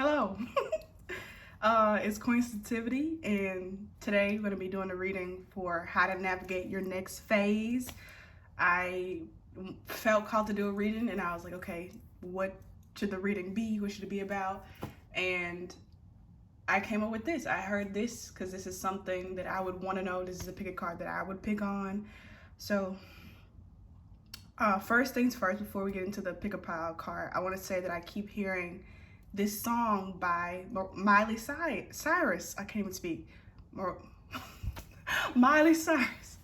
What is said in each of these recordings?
Hello. It's Queen Sensitivity, and today we're going to be doing a reading for how to navigate your next phase. I felt called to do a reading, and I was like, okay, what should the reading be? What should it be about? And I came up with this. I heard this because this is something that I would want to know. This is a pick a card that I would pick on. So, first things first, before we get into the pick a pile card, I want to say that I keep hearing this song by Miley Cyrus. I can't even speak. Miley Cyrus.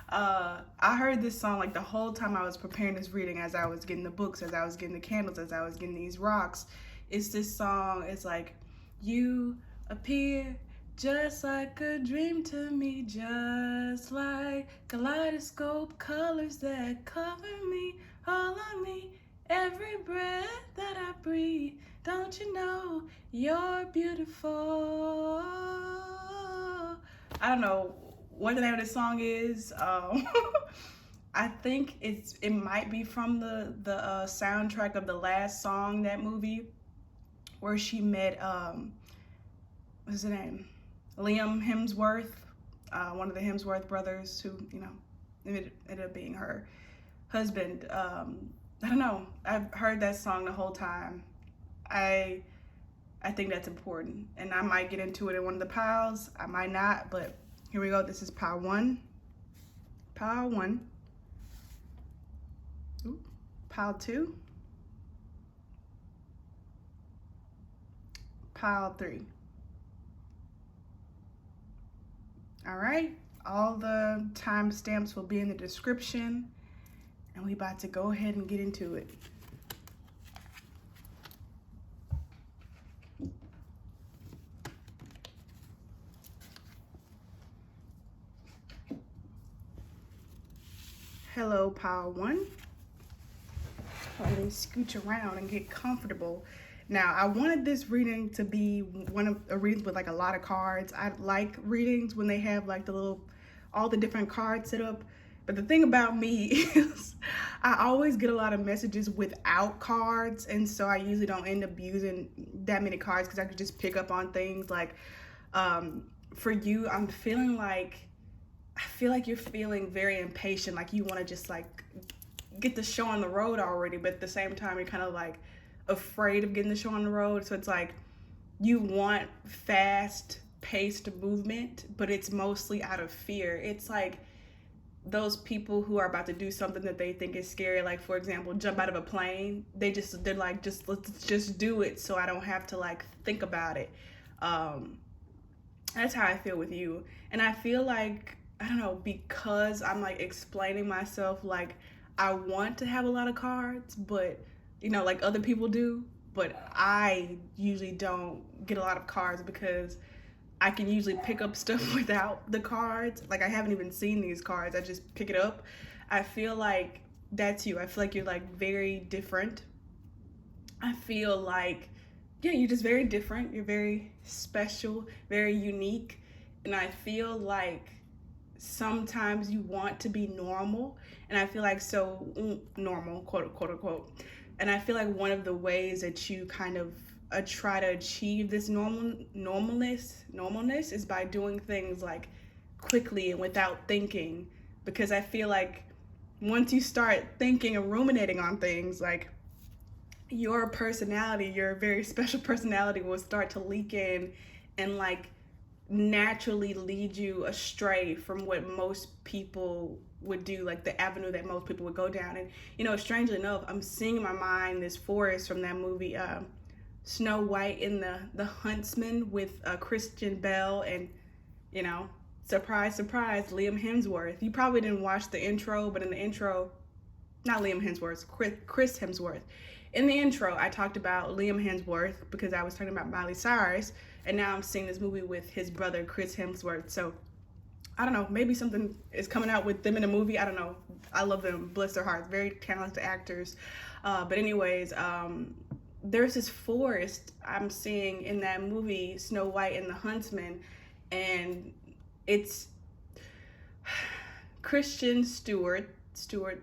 I heard this song like the whole time I was preparing this reading, as I was getting the books, as I was getting the candles, as I was getting these rocks. It's this song. It's like, you appear just like a dream to me, just like kaleidoscope colors that cover me, all on me, every breath that I breathe. Don't you know you're beautiful? I don't know what the name of this song is. I think it might be from the soundtrack of the last song, that movie, where she met what's his name? Liam Hemsworth, one of the Hemsworth brothers, who ended up being her husband. I don't know. I've heard that song the whole time. I think that's important, and I might get into it in one of the piles. I might not, but here we go. This is pile one. Pile one. Ooh. Pile two. Pile three. All right. All the timestamps will be in the description, and we about to go ahead and get into it. Hello, pile one. Let me scooch around and get comfortable. Now, I wanted this reading to be one of a readings with like a lot of cards. I like readings when they have like all the different cards set up. But the thing about me is I always get a lot of messages without cards, and so I usually don't end up using that many cards because I could just pick up on things. Like for you, I feel like you're feeling very impatient, like you want to just like get the show on the road already, but at the same time you're kind of like afraid of getting the show on the road. So it's like you want fast paced movement, but it's mostly out of fear. It's like those people who are about to do something that they think is scary, like for example, jump out of a plane. They're like, let's just do it so I don't have to like think about it. That's how I feel with you. And I feel like, I don't know, because I'm like explaining myself, like I want to have a lot of cards, but like other people do, but I usually don't get a lot of cards because I can usually pick up stuff without the cards. Like I haven't even seen these cards, I just pick it up. I feel like that's you. I feel like you're like very different. I feel like, yeah, you're just very different. You're very special, very unique. And I feel like sometimes you want to be normal. And I feel like normal, quote unquote. And I feel like one of the ways that you kind of try to achieve this normalness is by doing things like quickly and without thinking. Because I feel like once you start thinking and ruminating on things, like your personality, your very special personality, will start to leak in and like naturally lead you astray from what most people would do, like the avenue that most people would go down. And strangely enough, I'm seeing in my mind this forest from that movie Snow White and the Huntsman with Christian Bale and surprise Liam Hemsworth. You probably didn't watch the intro, but in the intro, not Liam Hemsworth, Chris Hemsworth. In the intro, I talked about Liam Hemsworth because I was talking about Miley Cyrus, and now I'm seeing this movie with his brother, Chris Hemsworth. So, I don't know, maybe something is coming out with them in a movie. I don't know. I love them, bless their hearts, very talented actors. But anyways, there's this forest I'm seeing in that movie, Snow White and the Huntsman, and it's Kristen Stewart,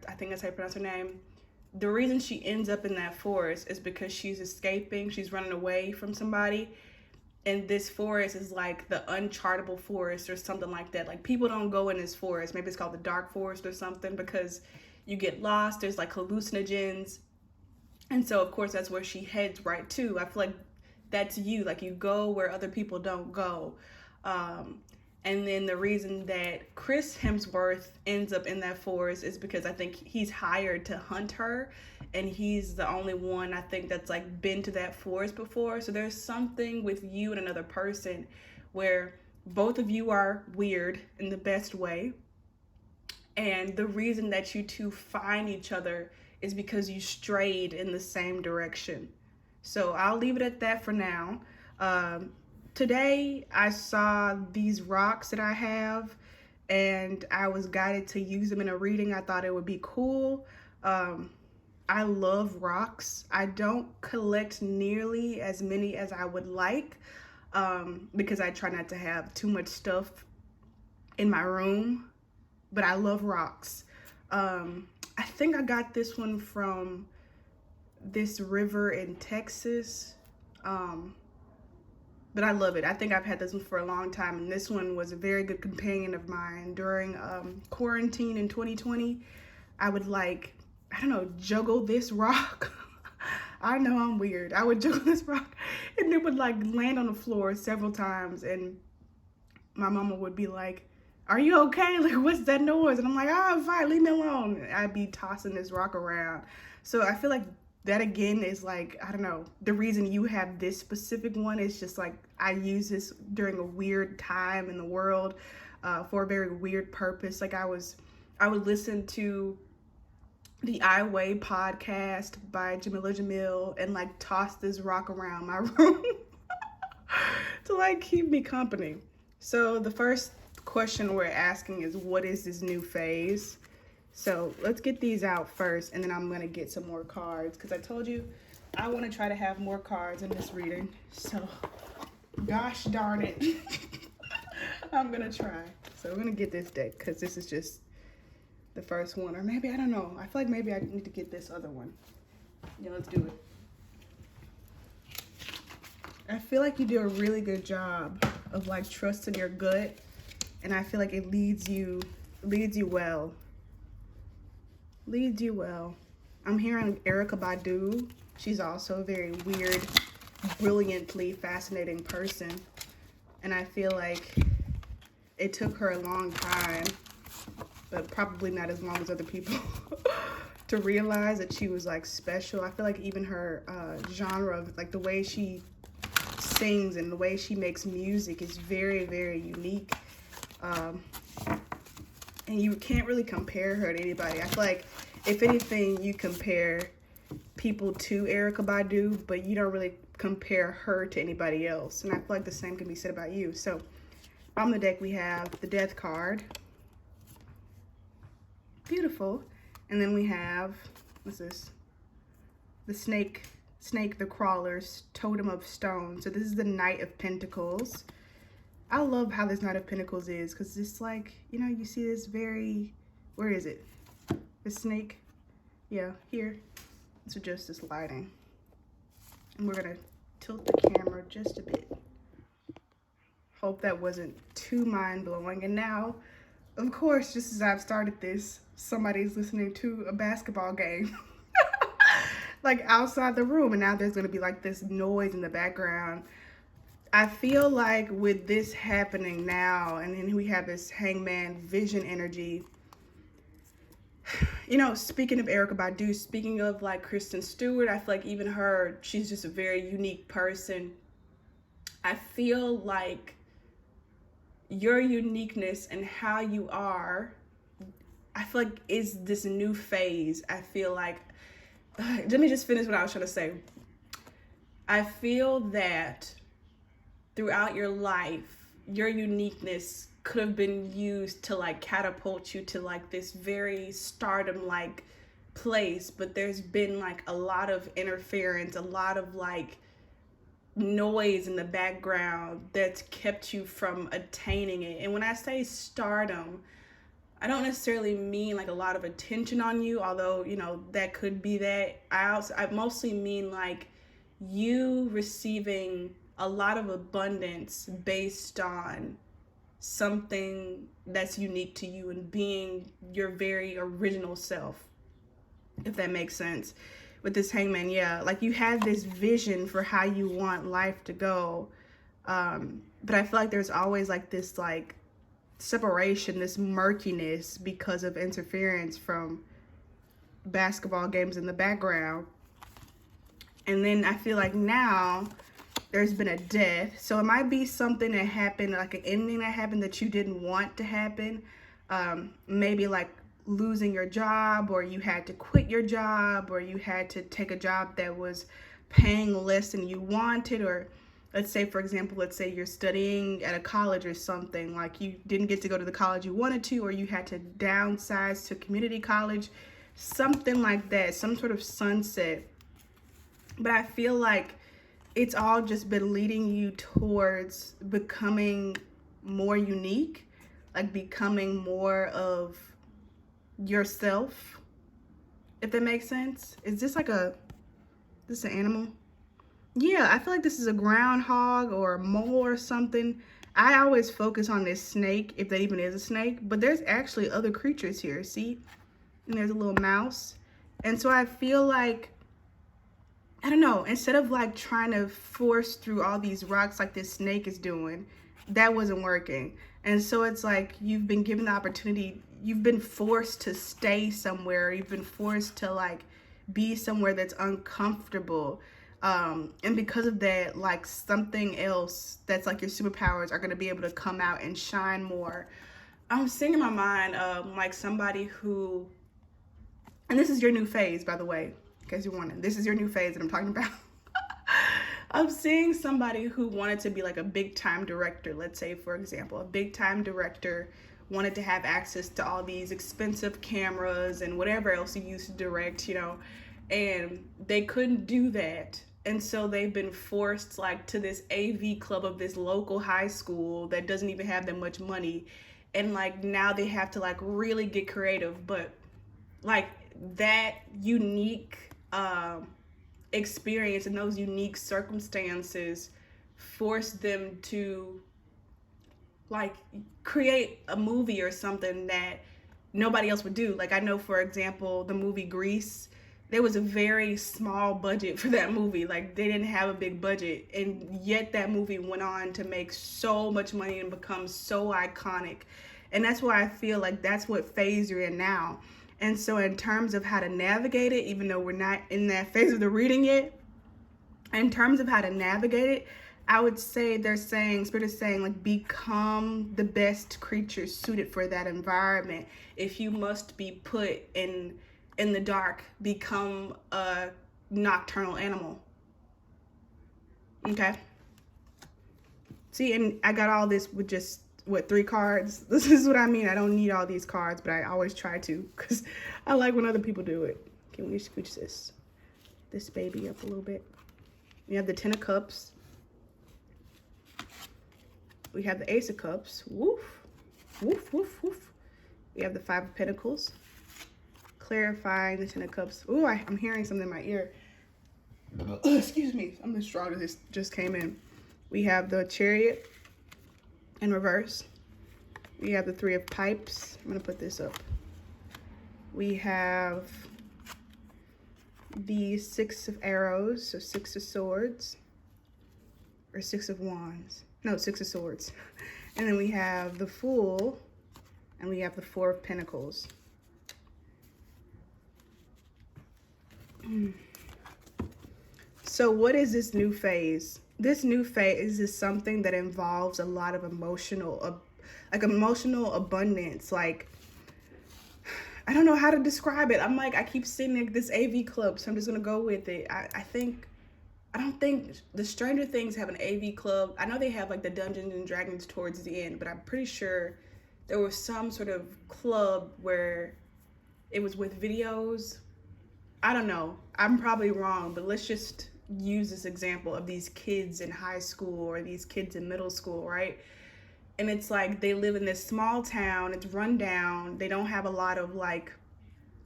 I think that's how you pronounce her name, the reason she ends up in that forest is because she's escaping, she's running away from somebody. And this forest is like the unchartable forest or something like that. Like, people don't go in this forest. Maybe it's called the dark forest or something, because you get lost. There's like hallucinogens. And so, of course, that's where she heads right to. I feel like that's you. Like, you go where other people don't go. And then the reason that Chris Hemsworth ends up in that forest is because I think he's hired to hunt her, and he's the only one, I think, that's like been to that forest before. So there's something with you and another person where both of you are weird in the best way. And the reason that you two find each other is because you strayed in the same direction. So I'll leave it at that for now. Today I saw these rocks that I have, and I was guided to use them in a reading. I thought it would be cool. I love rocks. I don't collect nearly as many as I would like, because I try not to have too much stuff in my room, but I love rocks. I think I got this one from this river in Texas. But I love it. I think I've had this one for a long time, and this one was a very good companion of mine during quarantine in 2020. I would juggle this rock. I know I'm weird. I would juggle this rock, and it would like land on the floor several times, and my mama would be like, "Are you okay? Like, what's that noise?" And I'm like, "Oh, I'm fine, leave me alone." And I'd be tossing this rock around. So I feel like that again is like, I don't know, the reason you have this specific one is just like, I use this during a weird time in the world, for a very weird purpose. Like, I would listen to the I Weigh podcast by Jamila Jamil and like toss this rock around my room to like keep me company. So the first question we're asking is, what is this new phase? So let's get these out first, and then I'm gonna get some more cards, because I told you I want to try to have more cards in this reading. So gosh darn it. I'm gonna try. So we're gonna get this deck, because this is just the first one, or maybe, I don't know, I feel like maybe I need to get this other one. Yeah, let's do it. I feel like you do a really good job of like trusting your gut, and I feel like it leads you well. Leads you well. I'm hearing Erykah Badu. She's also a very weird, brilliantly fascinating person, and I feel like it took her a long time, but probably not as long as other people, to realize that she was like special. I feel like even her genre of like the way she sings and the way she makes music is very, very unique. And you can't really compare her to anybody. I feel like, if anything, you compare people to Erykah Badu, but you don't really compare her to anybody else. And I feel like the same can be said about you. So on the deck we have the Death card. Beautiful. And then we have, what's this? The Snake, the Crawler's Totem of Stone. So this is the Knight of Pentacles. I love how this Knight of Pentacles is, because it's like, you know, you see this very, where is it? The snake? Yeah, here. So just this lighting. And we're gonna tilt the camera just a bit. Hope that wasn't too mind-blowing. And now, of course, just as I've started this, somebody's listening to a basketball game. Like outside the room, and now there's gonna be like this noise in the background. I feel like with this happening now, and then we have this Hangman Vision energy, you know, speaking of Erykah Badu, speaking of like Kristen Stewart, I feel like even her, she's just a very unique person. I feel like your uniqueness and how you are, I feel like is this new phase. I feel like, let me just finish what I was trying to say. I feel that throughout your life, your uniqueness could have been used to like catapult you to like this very stardom like place, but there's been like a lot of interference, a lot of like noise in the background that's kept you from attaining it. And when I say stardom, I don't necessarily mean like a lot of attention on you, although, that could be that. I mostly mean like you receiving a lot of abundance based on something that's unique to you and being your very original self, if that makes sense. With this hangman, yeah, like you have this vision for how you want life to go, but I feel like there's always like this like separation, this murkiness because of interference from basketball games in the background. And then I feel like now there's been a death, so it might be something that happened, like an ending that happened that you didn't want to happen. Maybe like losing your job, or you had to quit your job, or you had to take a job that was paying less than you wanted, or let's say, for example, let's say you're studying at a college or something, like you didn't get to go to the college you wanted to, or you had to downsize to community college, something like that, some sort of sunset. But I feel like it's all just been leading you towards becoming more unique, like becoming more of yourself, if that makes sense. Is this like this an animal? Yeah, I feel like this is a groundhog or a mole or something. I always focus on this snake, if that even is a snake, but there's actually other creatures here, see? And there's a little mouse. And so I feel like, I don't know, instead of like trying to force through all these rocks like this snake is doing, that wasn't working. And so it's like you've been given the opportunity, you've been forced to stay somewhere, you've been forced to like be somewhere that's uncomfortable. And because of that, like something else that's like your superpowers are going to be able to come out and shine more. I'm seeing in my mind like somebody who, and this is your new phase, by the way, in case you're wondering, this is your new phase that I'm talking about. I'm seeing somebody who wanted to be like a big time director. Let's say, for example, a big time director wanted to have access to all these expensive cameras and whatever else you used to direct, and they couldn't do that. And so they've been forced like to this AV club of this local high school that doesn't even have that much money. And like now they have to like really get creative, but like that unique experience and those unique circumstances force them to like create a movie or something that nobody else would do. Like I know, for example, the movie Grease, there was a very small budget for that movie. Like they didn't have a big budget, and yet that movie went on to make so much money and become so iconic. And that's why I feel like that's what phase you're in now. And so in terms of how to navigate it, even though we're not in that phase of the reading yet, in terms of how to navigate it, I would say Spirit is saying, like, become the best creature suited for that environment. If you must be put in the dark, become a nocturnal animal. Okay? See, and I got all this with just, 3 cards? This is what I mean. I don't need all these cards, but I always try to because I like when other people do it. Can we scooch this baby up a little bit? We have the 10 of Cups. We have the Ace of Cups. Woof. Woof, woof, woof. We have the 5 of Pentacles. Clarifying the 10 of Cups. Ooh, I'm hearing something in my ear. Excuse me. I'm as strong as this just came in. We have the Chariot in reverse. We have the 3 of Pipes. I'm going to put this up. We have the 6 of Arrows, so 6 of Swords, or 6 of Wands. No, 6 of Swords. And then we have the Fool, and we have the 4 of Pentacles. So what is this new phase? This new phase is something that involves a lot of emotional abundance. Like, I don't know how to describe it. I keep seeing like this AV club, so I'm just gonna go with it. I don't think the Stranger Things have an AV club. I know they have like the Dungeons and Dragons towards the end, but I'm pretty sure there was some sort of club where it was with videos. I don't know. I'm probably wrong, but let's just use this example of these kids in high school or these kids in middle school, right? And it's like they live in this small town, it's run down, they don't have a lot of like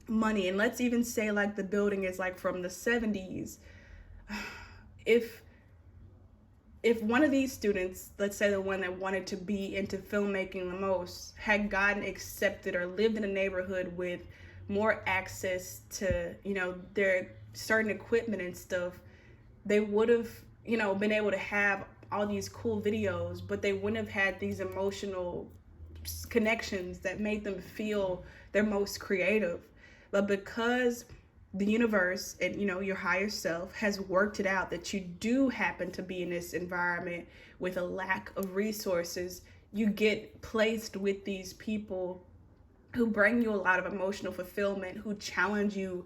money. And let's even say like the building is like from the 70s. if if one of these students, let's say the one that wanted to be into filmmaking the most, had gotten accepted or lived in a neighborhood with more access to, their certain equipment and stuff, they would have, been able to have all these cool videos, but they wouldn't have had these emotional connections that made them feel their most creative. But because the universe and your higher self has worked it out that you do happen to be in this environment with a lack of resources, you get placed with these people who bring you a lot of emotional fulfillment, who challenge you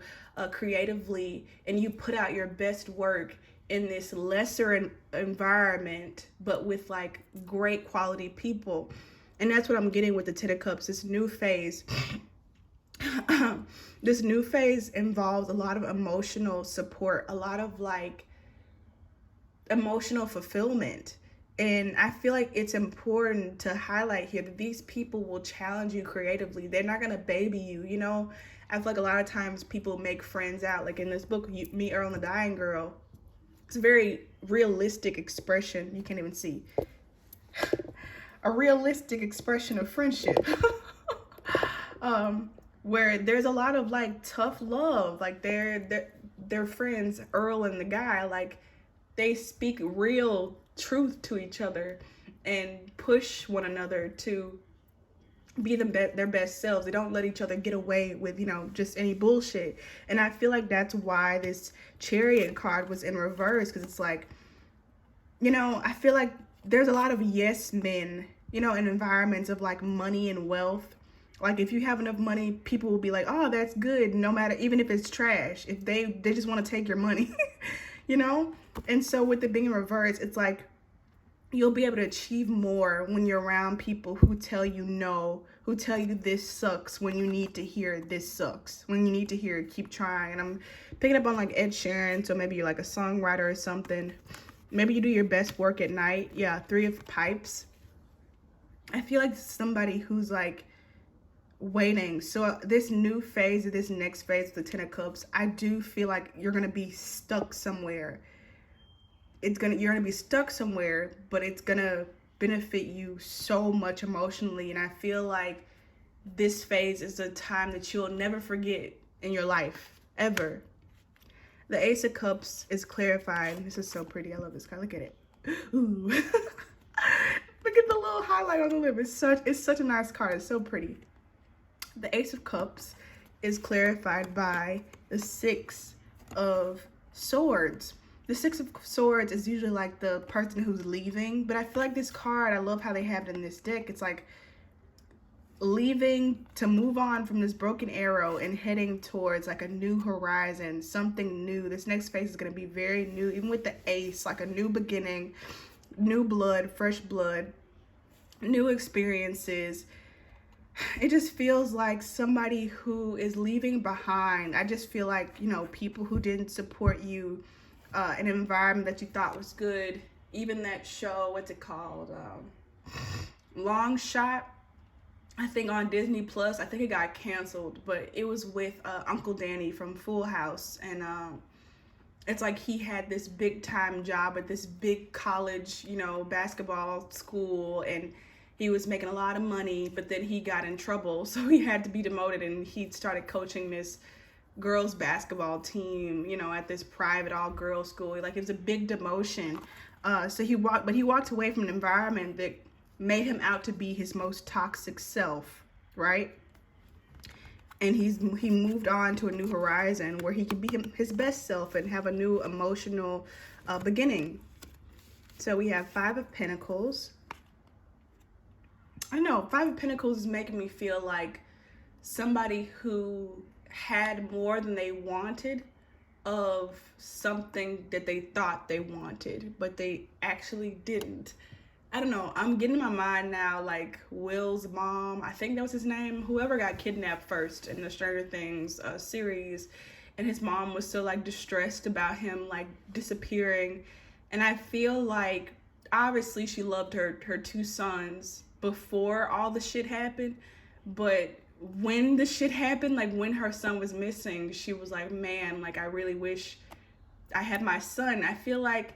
creatively, and you put out your best work in this lesser environment, but with like great quality people. And that's what I'm getting with the Ten of Cups, this new phase. This new phase involves a lot of emotional support, a lot of like emotional fulfillment. And I feel like it's important to highlight here that these people will challenge you creatively. They're not going to baby you, I feel like a lot of times people make friends out. Like in this book, Meet Earl and the Dying Girl, it's a very realistic expression. You can't even see. A realistic expression of friendship. Where there's a lot of like tough love. Like they're friends, Earl and the guy, like they speak real truth to each other and push one another to be their best selves. They don't let each other get away with, just any bullshit. And I feel like that's why this Chariot card was in reverse, because it's like, I feel like there's a lot of yes men, in environments of like money and wealth. Like if you have enough money, people will be like, oh, that's good, no matter, even if it's trash, if they just want to take your money, And so with it being in reverse, it's like you'll be able to achieve more when you're around people who tell you no, who tell you this sucks when you need to hear this sucks, when you need to hear keep trying. And I'm picking up on like Ed Sheeran, so maybe you're like a songwriter or something. Maybe you do your best work at night. Yeah, Three of Pipes. I feel like somebody who's like waiting. So this new phase, this next phase, the Ten of Cups, I do feel like you're gonna be stuck somewhere. You're gonna be stuck somewhere, but it's gonna benefit you so much emotionally. And I feel like this phase is a time that you'll never forget in your life, ever. The Ace of Cups is clarifying. This is so pretty. I love this card. Look at it. Ooh. Look at the little highlight on the lip. It's such a nice card. It's so pretty. The Ace of Cups is clarified by the Six of Swords. The Six of Swords is usually like the person who's leaving, but I feel like this card, I love how they have it in this deck. It's like leaving to move on from this broken arrow and heading towards like a new horizon, something new. This next phase is going to be very new, even with the ace, like a new beginning, new blood, fresh blood, new experiences. It just feels like somebody who is leaving behind. I just feel like, people who didn't support you, an environment that you thought was good. Even that show, what's it called? Long Shot, I think on Disney Plus. I think it got canceled, but it was with Uncle Danny from Full House. And it's like he had this big time job at this big college, basketball school, and he was making a lot of money, but then he got in trouble, so he had to be demoted, and he started coaching this girls basketball team, at this private all-girls school. Like, it was a big demotion. So he walked away from an environment that made him out to be his most toxic self, right? And he moved on to a new horizon where he could be his best self and have a new emotional beginning. So we have Five of Pentacles. I know, Five of Pentacles is making me feel like somebody who had more than they wanted of something that they thought they wanted, but they actually didn't. I don't know. I'm getting in my mind now, like Will's mom, I think that was his name, whoever got kidnapped first in the Stranger Things series, and his mom was so like distressed about him like disappearing. And I feel like obviously she loved her two sons, before all the shit happened, but when the shit happened, like when her son was missing, she was like, man, like I really wish I had my son. I feel like,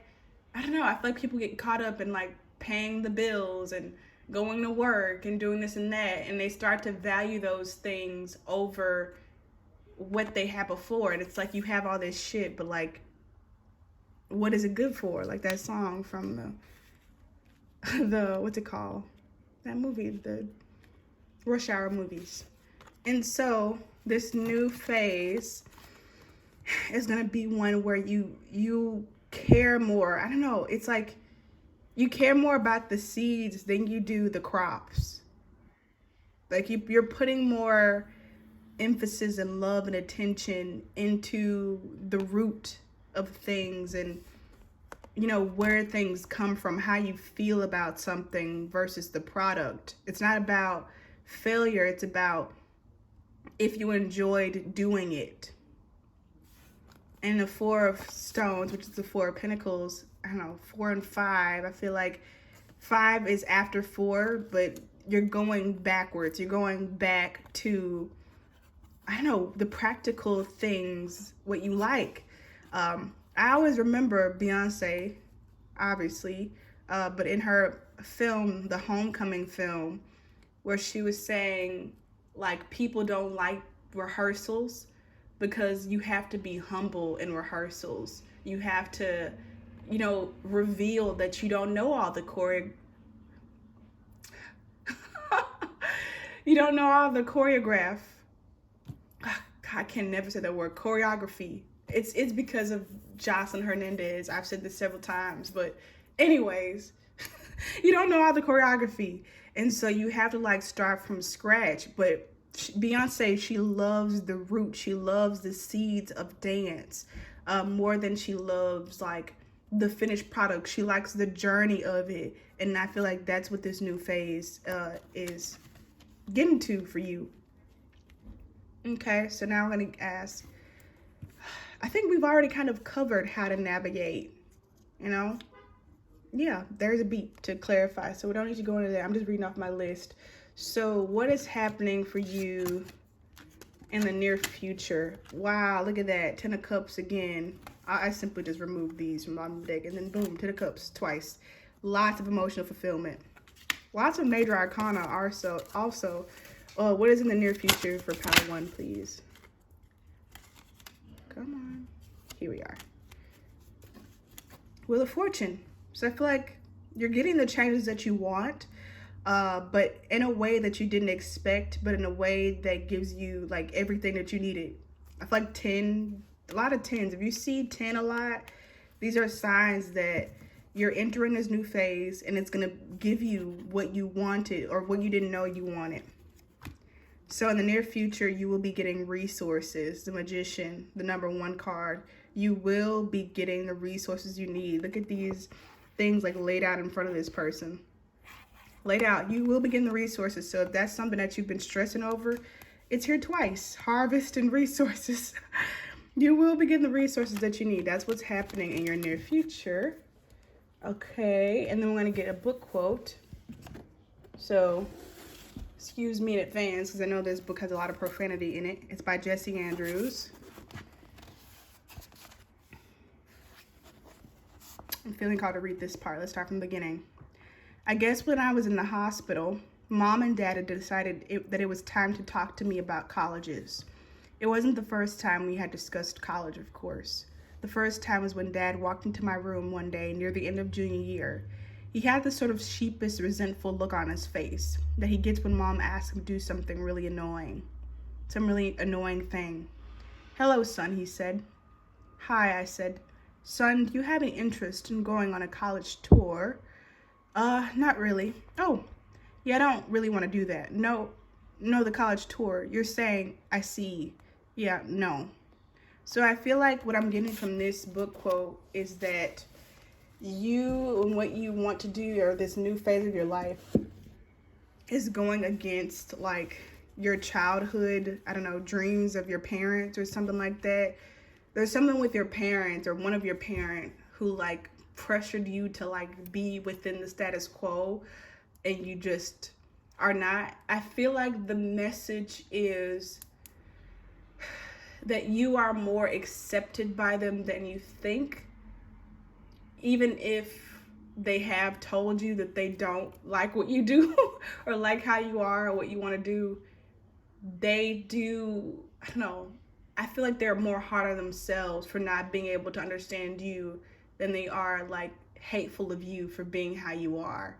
I don't know, I feel like people get caught up in like paying the bills and going to work and doing this and that, and they start to value those things over what they had before. And it's like, you have all this shit, but like, what is it good for? Like that song from the what's it called? That movie, the Rush Hour movies. And so this new phase is gonna be one where you care more. I don't know. It's like you care more about the seeds than you do the crops. Like you're putting more emphasis and love and attention into the root of things, and where things come from, how you feel about something versus the product. It's not about failure, it's about if you enjoyed doing it. And the Four of Stones, which is the Four of Pentacles, I don't know, 4 and 5, I feel like 5 is after 4, but you're going backwards. You're going back to, I don't know, the practical things, what you like. I always remember Beyonce, obviously, but in her film, the Homecoming film, where she was saying, like, people don't like rehearsals because you have to be humble in rehearsals. You have to, reveal that you don't know all the you don't know all the choreograph. I can never say that word, choreography. It's because of Jocelyn Hernandez. I've said this several times, but anyways, you don't know all the choreography. And so you have to like start from scratch. But Beyonce, she loves the root. She loves the seeds of dance more than she loves like the finished product. She likes the journey of it. And I feel like that's what this new phase is getting to for you. Okay, so now I'm going to ask, I think we've already kind of covered how to navigate, Yeah, there's a beat to clarify, so we don't need to go into that. I'm just reading off my list. So what is happening for you in the near future? Wow, look at that. 10 of Cups again. I simply just removed these from my deck, and then boom, 10 of Cups twice. Lots of emotional fulfillment. Lots of major arcana also. What is in the near future for pile 1, please? Come on. Here we are. Wheel of Fortune. So I feel like you're getting the changes that you want, but in a way that you didn't expect, but in a way that gives you like everything that you needed. I feel like 10, a lot of 10s. If you see 10 a lot, these are signs that you're entering this new phase and it's going to give you what you wanted or what you didn't know you wanted. So in the near future, you will be getting resources. The Magician, the number 1 card. You will be getting the resources you need. Look at these things like laid out in front of this person. Laid out. You will be getting the resources. So if that's something that you've been stressing over, it's here twice. Harvest and resources. You will be getting the resources that you need. That's what's happening in your near future. Okay, and then we're going to get a book quote. So excuse me in advance, because I know this book has a lot of profanity in it. It's by Jesse Andrews. I'm feeling called to read this part. Let's start from the beginning. I guess when I was in the hospital, Mom and Dad had decided that it was time to talk to me about colleges. It wasn't the first time we had discussed college, of course. The first time was when Dad walked into my room one day near the end of junior year. He had this sort of sheepish, resentful look on his face that he gets when Mom asks him to do something really annoying. Some really annoying thing. "Hello, son," he said. "Hi," I said. "Son, do you have any interest in going on a college tour?" Not really." "Oh, yeah, I don't really want to do that." No, the college tour. You're saying, I see. Yeah, no." So I feel like what I'm getting from this book quote is that you and what you want to do, or this new phase of your life, is going against like your childhood, I don't know, dreams of your parents or something like that. There's something with your parents or one of your parent who like pressured you to like be within the status quo, and you just are not. I feel like the message is that you are more accepted by them than you think, even if they have told you that they don't like what you do or like how you are or what you want to do. They do, I don't know, I feel like they're more hard on themselves for not being able to understand you than they are like hateful of you for being how you are.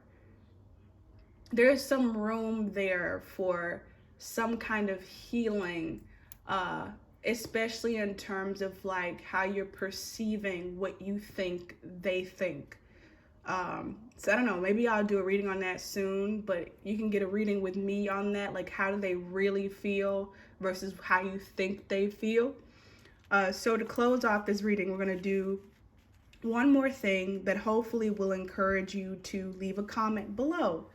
There's some room there for some kind of healing, especially in terms of like how you're perceiving what you think they think. So I don't know, maybe I'll do a reading on that soon, but you can get a reading with me on that, like how do they really feel versus how you think they feel. So to close off this reading, we're going to do one more thing that hopefully will encourage you to leave a comment below.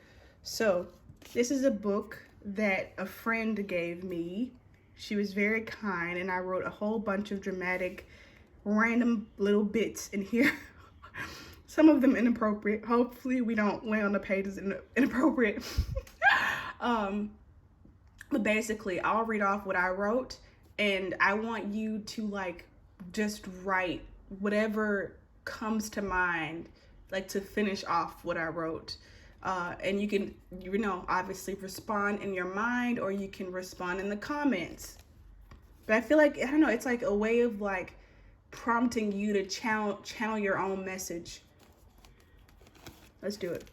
So this is a book that a friend gave me. She was very kind, and I wrote a whole bunch of dramatic, random little bits in here. Some of them inappropriate. Hopefully we don't lay on the pages inappropriate. But basically, I'll read off what I wrote, and I want you to like just write whatever comes to mind, like to finish off what I wrote. And you can, obviously respond in your mind, or you can respond in the comments. But I feel like, I don't know, it's like a way of like prompting you to channel your own message. Let's do it.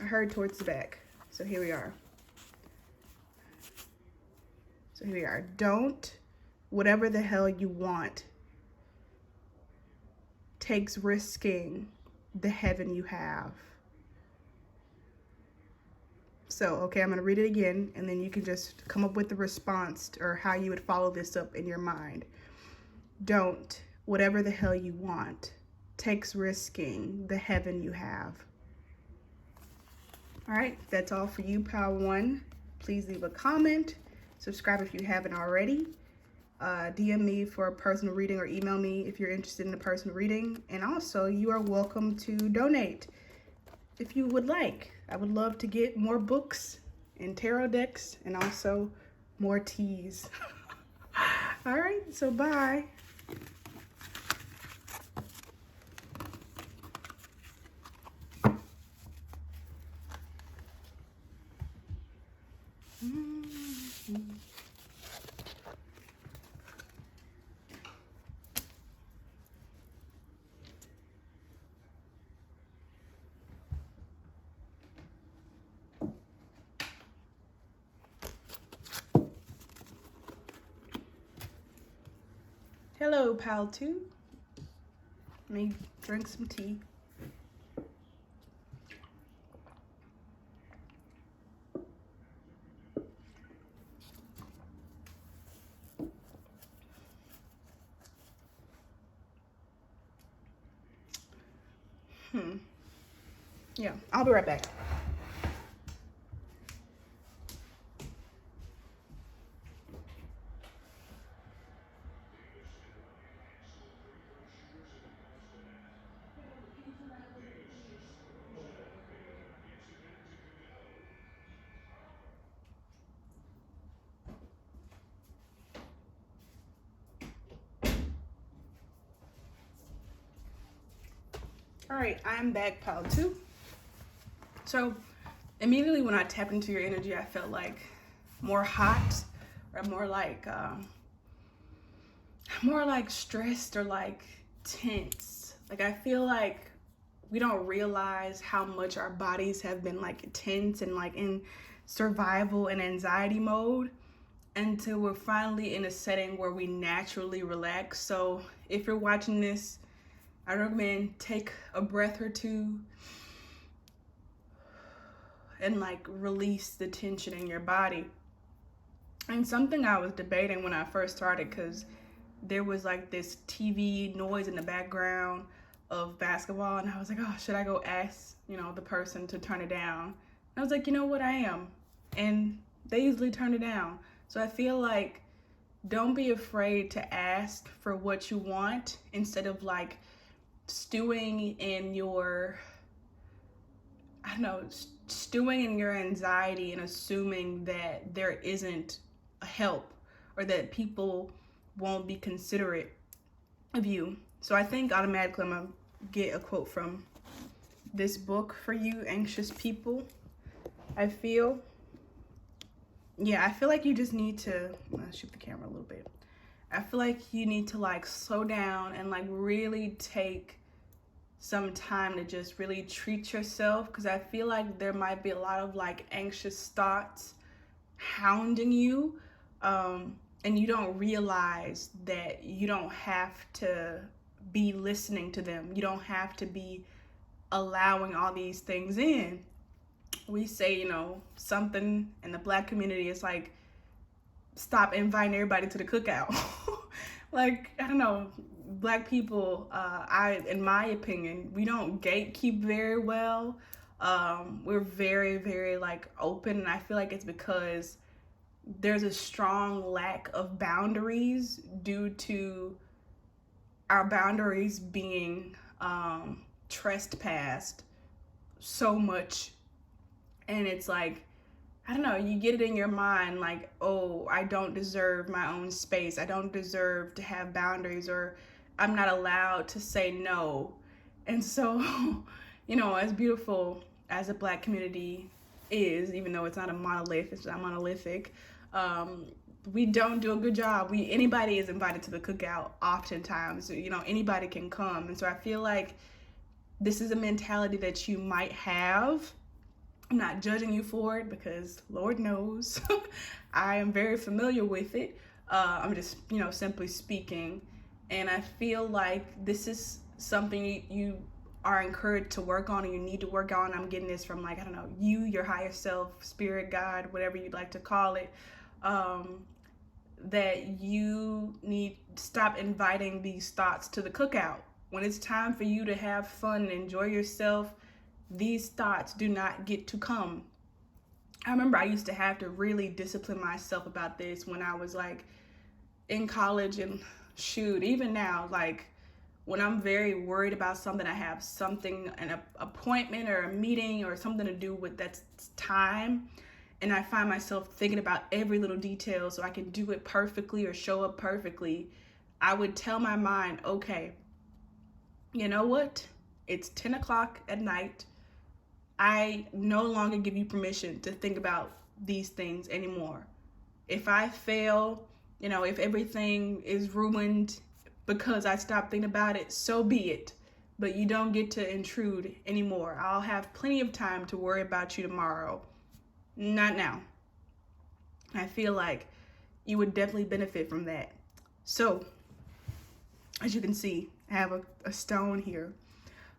I heard towards the back. So here we are. Don't, whatever the hell you want, takes risking the heaven you have. So, okay, I'm going to read it again, and then you can just come up with the response or how you would follow this up in your mind. Don't, whatever the hell you want, takes risking the heaven you have. All right, that's all for you, Pal 1. Please leave a comment. Subscribe if you haven't already. DM me for a personal reading or email me if you're interested in a personal reading. And also, you are welcome to donate if you would like. I would love to get more books and tarot decks and also more teas. All right, so bye. Hello, Pal 2. Let me drink some tea. Yeah, I'll be right back. All right, I'm back, Pal 2. So immediately when I tapped into your energy, I felt like more hot, or more like stressed, or like tense. Like I feel like we don't realize how much our bodies have been like tense and like in survival and anxiety mode until we're finally in a setting where we naturally relax. So if you're watching this, I recommend take a breath or two and like release the tension in your body. And something I was debating when I first started, because there was like this TV noise in the background of basketball, and I was like, oh, should I go ask, the person to turn it down? And I was like, you know what, I am. And they usually turn it down. So I feel like don't be afraid to ask for what you want instead of like stewing in your, I I don't know, stewing in your anxiety and assuming that there isn't a help or that people won't be considerate of you. So I think automatically I'm gonna get a quote from this book for you anxious people. I feel like you just need to shoot the camera a little bit. I feel like you need to like slow down and like really take some time to just really treat yourself, because I feel like there might be a lot of like anxious thoughts hounding you, and you don't realize that you don't have to be listening to them. You don't have to be allowing all these things in. We say, you know, something in the Black community is like, stop inviting everybody to the cookout. Like, I don't know, Black people, in my opinion, we don't gatekeep very well. We're very, very like open, and I feel like it's because there's a strong lack of boundaries due to our boundaries being trespassed so much. And it's like, I don't know, you get it in your mind like, oh, I don't deserve my own space. I don't deserve to have boundaries, or I'm not allowed to say no. And so, you know, as beautiful as the Black community is, even though it's not a monolith, it's not monolithic, we don't do a good job. Anybody is invited to the cookout oftentimes, you know, anybody can come. And so I feel like this is a mentality that you might have. I'm not judging you for it, because Lord knows I am very familiar with it. I'm just, you know, simply speaking. And I feel like this is something you are encouraged to work on, and you need to work on. I'm getting this from like, I don't know, you, your higher self, spirit, God, whatever you'd like to call it. That you need to stop inviting these thoughts to the cookout. When it's time for you to have fun and enjoy yourself, these thoughts do not get to come. I remember I used to have to really discipline myself about this when I was like in college, and shoot, even now, like when I'm very worried about something, I have something, an appointment or a meeting or something to do with that time, and I find myself thinking about every little detail so I can do it perfectly or show up perfectly, I would tell my mind, okay, you know what? It's 10 o'clock at night. I no longer give you permission to think about these things anymore. If I fail, you know, if everything is ruined because I stopped thinking about it, so be it. But you don't get to intrude anymore. I'll have plenty of time to worry about you tomorrow. Not now. I feel like you would definitely benefit from that. So, as you can see, I have a stone here.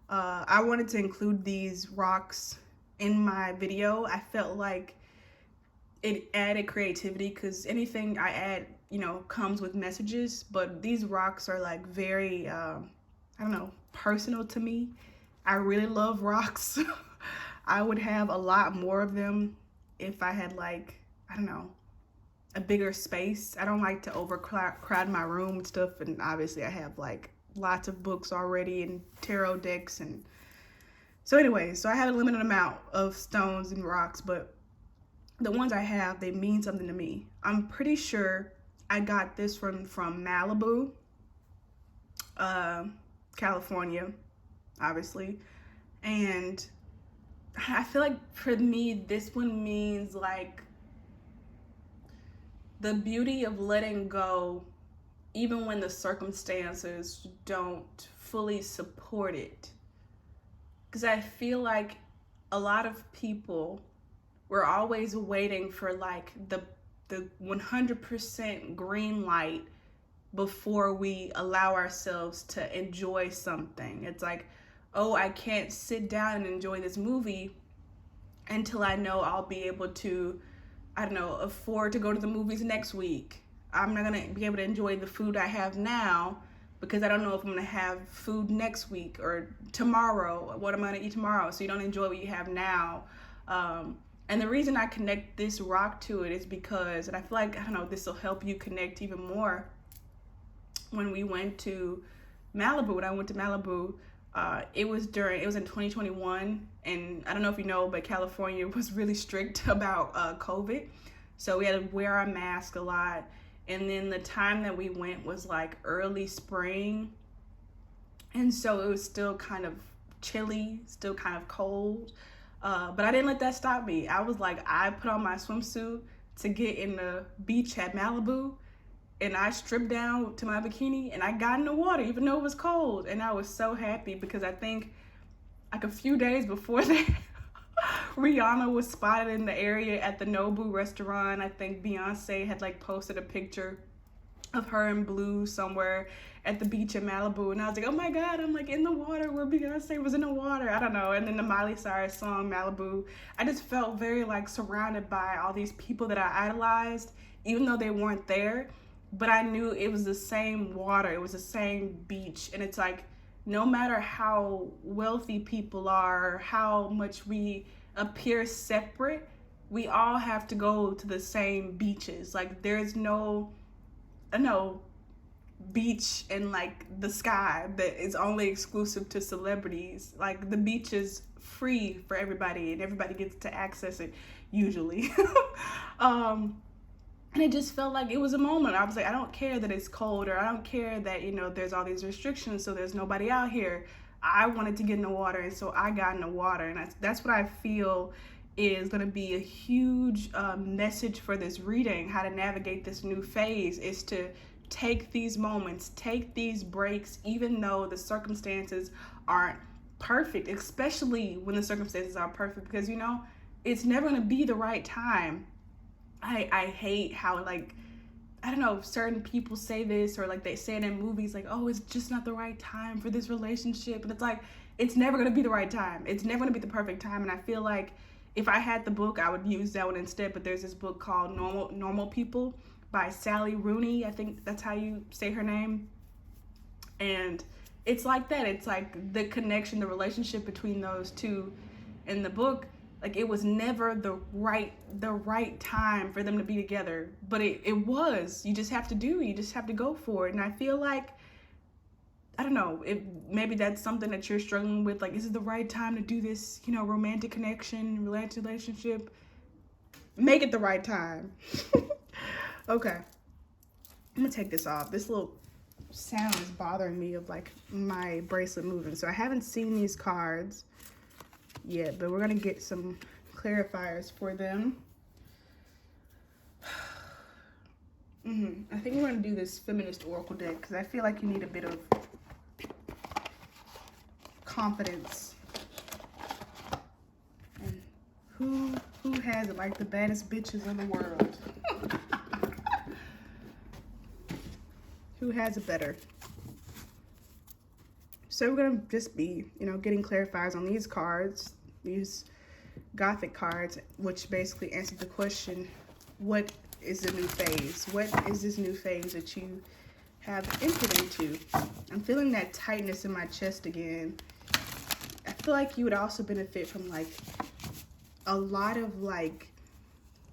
I wanted to include these rocks in my video. I felt like it added creativity, because anything I add, you know, comes with messages. But these rocks are like very, I don't know, personal to me. I really love rocks. I would have a lot more of them if I had like, I don't know, a bigger space. I don't like to overcrowd my room and stuff. And obviously I have like lots of books already and tarot decks, and so anyway, so I have a limited amount of stones and rocks, but the ones I have, they mean something to me. I'm pretty sure I got this from Malibu, California, obviously, and I feel like for me this one means like the beauty of letting go even when the circumstances don't fully support it. Because I feel like a lot of people, we're always waiting for like the 100% green light before we allow ourselves to enjoy something. It's like, oh, I can't sit down and enjoy this movie until I know I'll be able to, I don't know, afford to go to the movies next week. I'm not gonna be able to enjoy the food I have now because I don't know if I'm gonna have food next week or tomorrow, what I'm gonna eat tomorrow. So you don't enjoy what you have now. And the reason I connect this rock to it is because, and I feel like, I don't know, this will help you connect even more. When we went to Malibu, when I went to Malibu, It was in 2021, and I don't know if you know, but California was really strict about COVID. So we had to wear our mask a lot. And then the time that we went was like early spring. And so it was still kind of chilly, still kind of cold. But I didn't let that stop me. I was like, I put on my swimsuit to get in the beach at Malibu, and I stripped down to my bikini and I got in the water even though it was cold. And I was so happy because I think like a few days before that, Rihanna was spotted in the area at the Nobu restaurant. I think Beyonce had like posted a picture of her in blue somewhere at the beach in Malibu, and I was like, oh my god, I'm like in the water where Beyonce was in the water. I don't know. And then the Miley Cyrus song Malibu, I just felt very like surrounded by all these people that I idolized, even though they weren't there. But I knew it was the same water, it was the same beach. And it's like, no matter how wealthy people are, how much we appear separate, we all have to go to the same beaches. Like there's no beach in like the sky that is only exclusive to celebrities. Like the beach is free for everybody and everybody gets to access it usually. And it just felt like it was a moment. I was like, I don't care that it's cold, or I don't care that, you know, there's all these restrictions, so there's nobody out here. I wanted to get in the water, and so I got in the water. And that's what I feel is going to be a huge message for this reading, how to navigate this new phase, is to take these moments, take these breaks, even though the circumstances aren't perfect, especially when the circumstances aren't perfect, because, you know, it's never going to be the right time. I hate how, like, I don't know, certain people say this, or like they say it in movies, like, oh, it's just not the right time for this relationship. And it's like, it's never going to be the right time. It's never going to be the perfect time. And I feel like if I had the book, I would use that one instead. But there's this book called Normal People by Sally Rooney. I think that's how you say her name. And it's like that. It's like the connection, the relationship between those two in the book. Like it was never the right time for them to be together, but it was. You just have to go for it. And I feel like, I don't know, maybe that's something that you're struggling with. Like, is it the right time to do this, you know, romantic connection, romantic relationship? Make it the right time. Okay. I'm gonna take this off. This little sound is bothering me of like my bracelet moving. So I haven't seen these cards yet, but we're gonna get some clarifiers for them. I think we're gonna do this feminist oracle deck because I feel like you need a bit of confidence. And who has it like the baddest bitches in the world? Who has it better? So we're gonna just be, you know, getting clarifiers on these cards, these Gothic cards, which basically answer the question, what is the new phase? What is this new phase that you have entered into? I'm feeling that tightness in my chest again. I feel like you would also benefit from like a lot of like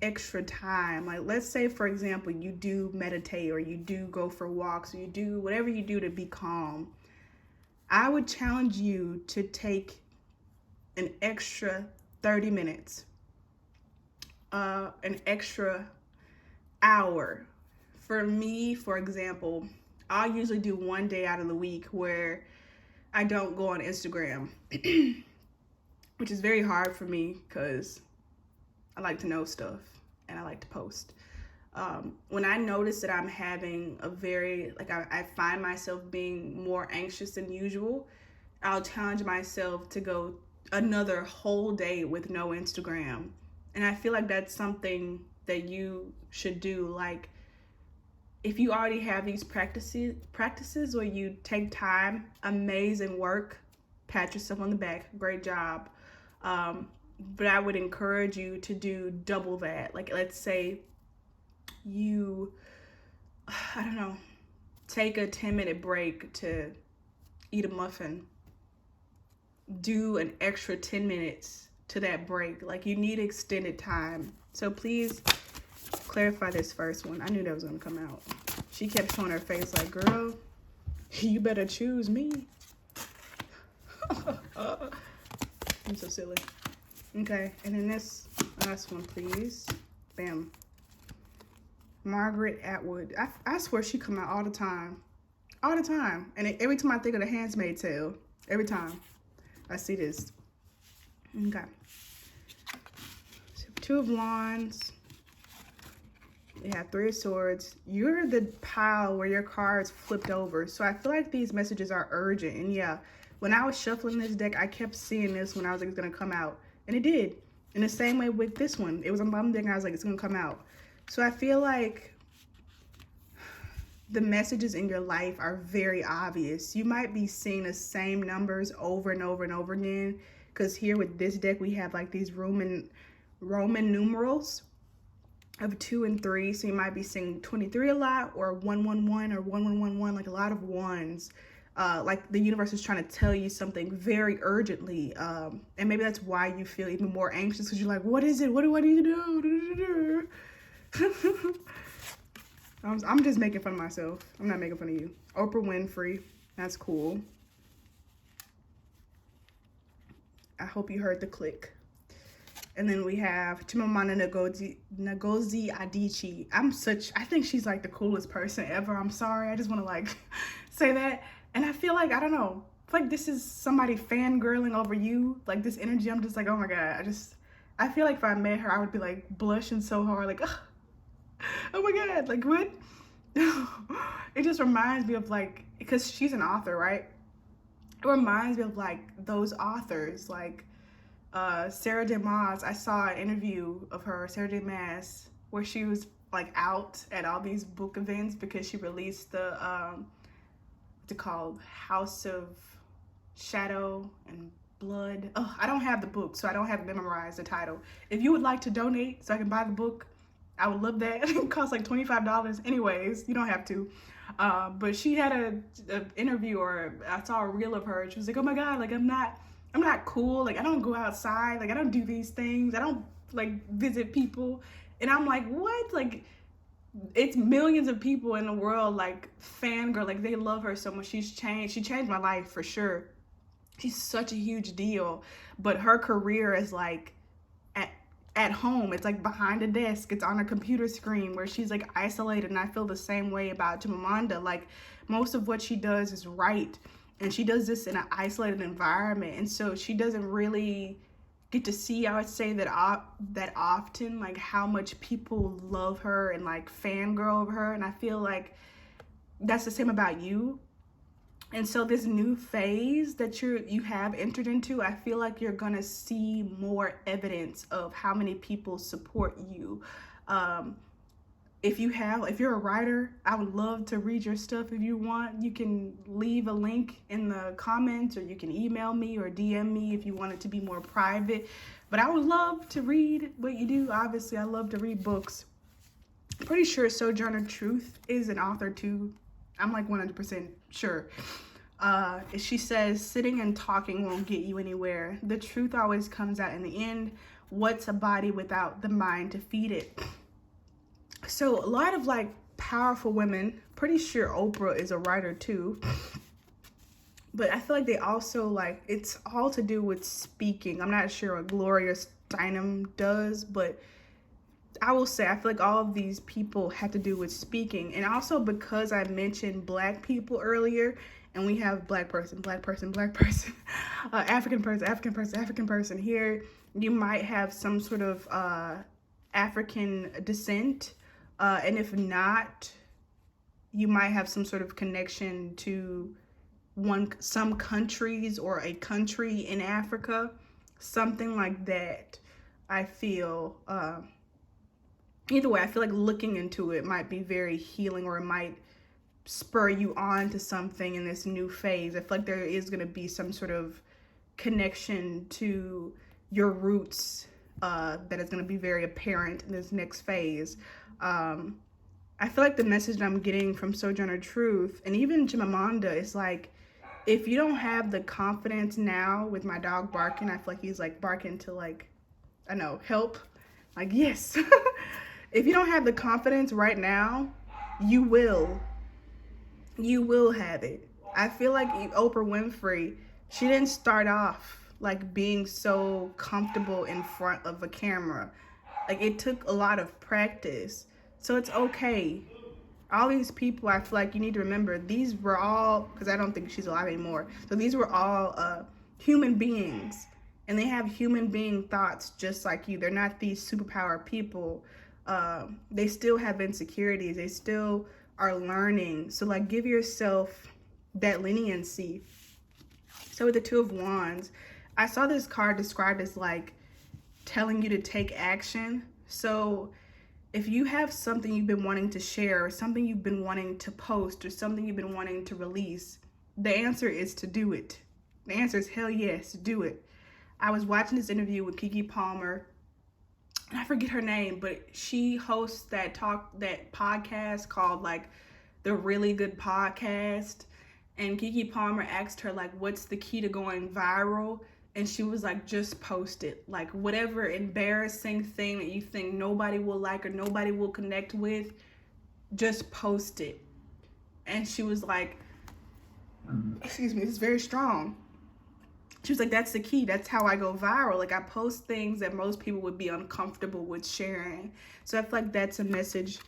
extra time. Like let's say, for example, you do meditate, or you do go for walks, or you do whatever you do to be calm. I would challenge you to take an extra 30 minutes, an extra hour. For me, for example, I'll usually do one day out of the week where I don't go on Instagram, which is very hard for me because I like to know stuff and I like to post. When I notice that I'm having a very, like I find myself being more anxious than usual, I'll challenge myself to go another whole day with no Instagram. And I feel like that's something that you should do. Like if you already have these practices where you take time, amazing work, pat yourself on the back, great job. But I would encourage you to do double that. Like let's say you, I don't know, take a 10-minute break to eat a muffin. Do an extra 10 minutes to that break. Like you need extended time. So please clarify this first one. I knew that was gonna come out. She kept showing her face like, girl, you better choose me. I'm so silly. Okay, and then this last one, please. Bam. Margaret Atwood. I swear she come out all the time. All the time. And every time I think of The Handmaid's Tale, every time I see this. Okay. So, Two of Wands. We have Three of Swords. You're the pile where your cards flipped over. So I feel like these messages are urgent. And yeah, when I was shuffling this deck, I kept seeing this when I was like, it's going to come out. And it did. In the same way with this one. It was on the bottom deck and I was like, it's going to come out. So I feel like the messages in your life are very obvious. You might be seeing the same numbers over and over and over again. Because here with this deck, we have like these Roman numerals of 2 and 3. So you might be seeing 23 a lot, or 111 or 1111, like a lot of ones. Like the universe is trying to tell you something very urgently. And maybe that's why you feel even more anxious, because you're like, what is it? What do I need to do? I'm just making fun of myself. I'm not making fun of you. Oprah Winfrey. That's cool. I hope you heard the click. And then we have Chimamanda Ngozi Adichie. I think she's like the coolest person ever. I'm sorry. I just want to like say that. And I feel like, I don't know, like this is somebody fangirling over you. Like this energy, I'm just like, oh my God. I feel like if I met her, I would be like blushing so hard. Like, oh my God, like what? It just reminds me of like, because she's an author, right? It reminds me of like those authors, like Sarah J. Maas. I saw an interview of her, Sarah J. Maas, where she was like out at all these book events because she released the, what's it called? House of Shadow and Blood. Oh, I don't have the book, so I don't have it memorized, the title. If you would like to donate so I can buy the book, I would love that. It costs like $25. Anyways, you don't have to. But she had an interview, or I saw a reel of her. She was like, oh my God, like I'm not cool. Like I don't go outside. Like I don't do these things. I don't like visit people. And I'm like, what? Like it's millions of people in the world like fangirl. Like they love her so much. She changed my life for sure. She's such a huge deal. But her career is like at home. It's like behind a desk. It's on a computer screen where she's like isolated. And I feel the same way about Chimamanda. Like most of what she does is write, and she does this in an isolated environment, and so she doesn't really get to see, I would say, that often, like how much people love her and like fangirl over her. And I feel like that's the same about you. And so this new phase that you have entered into, I feel like you're gonna see more evidence of how many people support you. If you're a writer, I would love to read your stuff. If you want, you can leave a link in the comments, or you can email me or DM me if you want it to be more private. But I would love to read what you do. Obviously, I love to read books. I'm pretty sure Sojourner Truth is an author too. I'm like 100% sure. She says, sitting and talking won't get you anywhere. The truth always comes out in the end. What's a body without the mind to feed it? So a lot of like powerful women, pretty sure Oprah is a writer too. But I feel like they also like, it's all to do with speaking. I'm not sure what Gloria Steinem does, but I will say I feel like all of these people have to do with speaking. And also because I mentioned Black people earlier, and we have Black person, African person here, you might have some sort of African descent. And if not, you might have some sort of connection to some countries or a country in Africa, something like that. I feel either way, I feel like looking into it might be very healing, or it might spur you on to something in this new phase. I feel like there is going to be some sort of connection to your roots that is going to be very apparent in this next phase. I feel like the message that I'm getting from Sojourner Truth and even Chimamanda is like, if you don't have the confidence now, with my dog barking, I feel like he's like barking to like, I know, help. Like, yes. If you don't have the confidence right now, you will have it. I feel like Oprah Winfrey, she didn't start off like being so comfortable in front of a camera. Like it took a lot of practice. So it's okay. All these people, I feel like you need to remember, these were all, because I don't think she's alive anymore. So these were all human beings, and they have human being thoughts just like you. They're not these superpower people. They still have insecurities. They still are learning. So like, give yourself that leniency. So with the Two of Wands, I saw this card described as like telling you to take action. So if you have something you've been wanting to share, or something you've been wanting to post, or something you've been wanting to release, the answer is to do it. The answer is hell yes, do it. I was watching this interview with Keke Palmer, and I forget her name, but she hosts that podcast called like The Really Good Podcast. And Keke Palmer asked her like, what's the key to going viral? And she was like, just post it. Like whatever embarrassing thing that you think nobody will like or nobody will connect with, just post it. And she was like, excuse me, it's very strong. She was like, that's the key. That's how I go viral. Like I post things that most people would be uncomfortable with sharing. So I feel like that's a message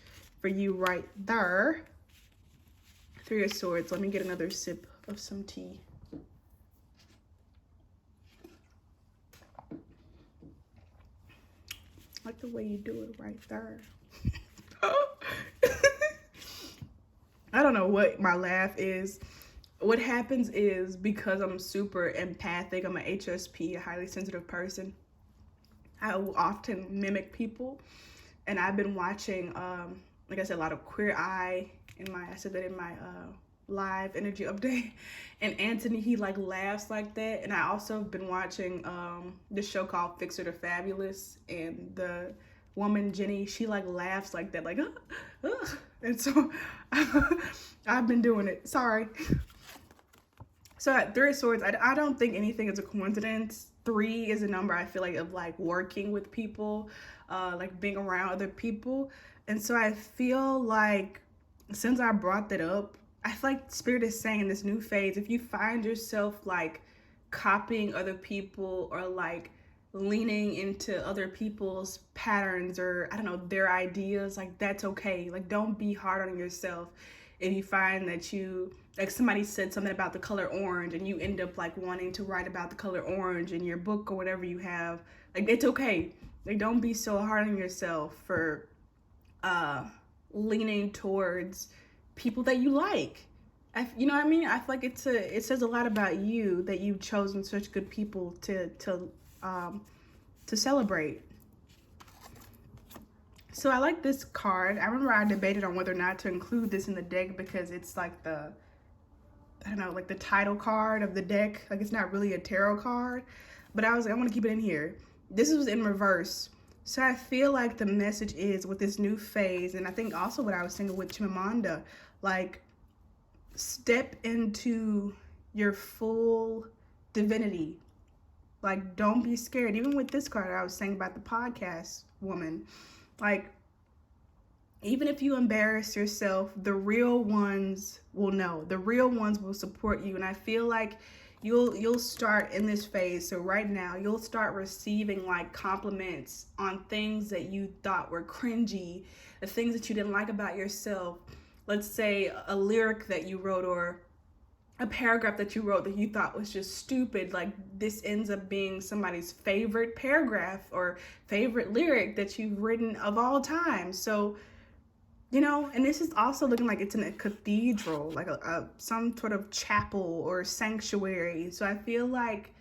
for you right there. Three of Swords. Let me get another sip of some tea. I like the way you do it right there. I don't know what my laugh is. What happens is, because I'm super empathic, I'm an HSP, a highly sensitive person, I will often mimic people. And I've been watching, like I said, a lot of Queer Eye I said that in my live energy update. And Anthony, he like laughs like that. And I also have been watching this show called Fixer to Fabulous, and the woman Jenny, she like laughs like that, like and so I've been doing it. Sorry. So at Three of Swords, I don't think anything is a coincidence. 3 is a number I feel like of like working with people, like being around other people. And so I feel like since I brought that up, I feel like Spirit is saying in this new phase, if you find yourself like copying other people or like leaning into other people's patterns or I don't know, their ideas, like that's okay. Like don't be hard on yourself if you find that you, like somebody said something about the color orange and you end up like wanting to write about the color orange in your book or whatever you have. Like it's okay. Like don't be so hard on yourself for leaning towards people that you like. You know what I mean? I feel like it says a lot about you that you've chosen such good people to celebrate. So I like this card. I remember I debated on whether or not to include this in the deck because it's like the title card of the deck. Like it's not really a tarot card, but I want to keep it in here. This was in reverse. So I feel like the message is with this new phase, and I think also what I was saying with Chimamanda, like step into your full divinity. Like don't be scared. Even with this card I was saying about the podcast woman, like even if you embarrass yourself, the real ones will know. The real ones will support you. And I feel like you'll start in this phase. So right now you'll start receiving like compliments on things that you thought were cringy, the things that you didn't like about yourself. Let's say a lyric that you wrote or a paragraph that you wrote that you thought was just stupid. Like this ends up being somebody's favorite paragraph or favorite lyric that you've written of all time. So, you know, and this is also looking like it's in a cathedral, like some sort of chapel or sanctuary. So I feel like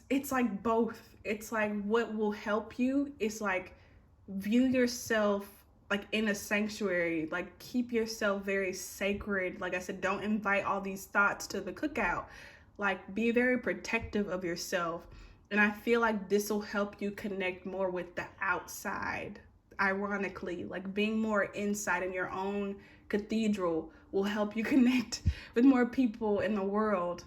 it's like both. It's like what will help you is like view yourself like in a sanctuary, like keep yourself very sacred. Like I said, don't invite all these thoughts to the cookout. Like be very protective of yourself. And I feel like this will help you connect more with the outside. Ironically, like being more inside in your own cathedral will help you connect with more people in the world.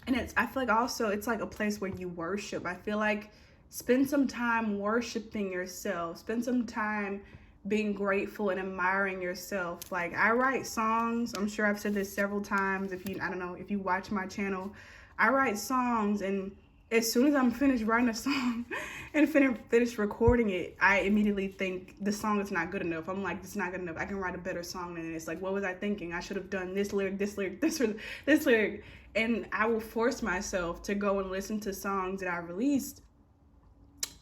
And I feel like also it's like a place where you worship. I feel like spend some time worshiping yourself. Spend some time being grateful and admiring yourself. Like I write songs. I'm sure I've said this several times. If you watch my channel, I write songs, and as soon as I'm finished writing a song and finish recording it, I immediately think the song is not good enough. I'm like, it's not good enough. I can write a better song than this. Like, what was I thinking? I should have done this lyric, this lyric, this lyric. And I will force myself to go and listen to songs that I released,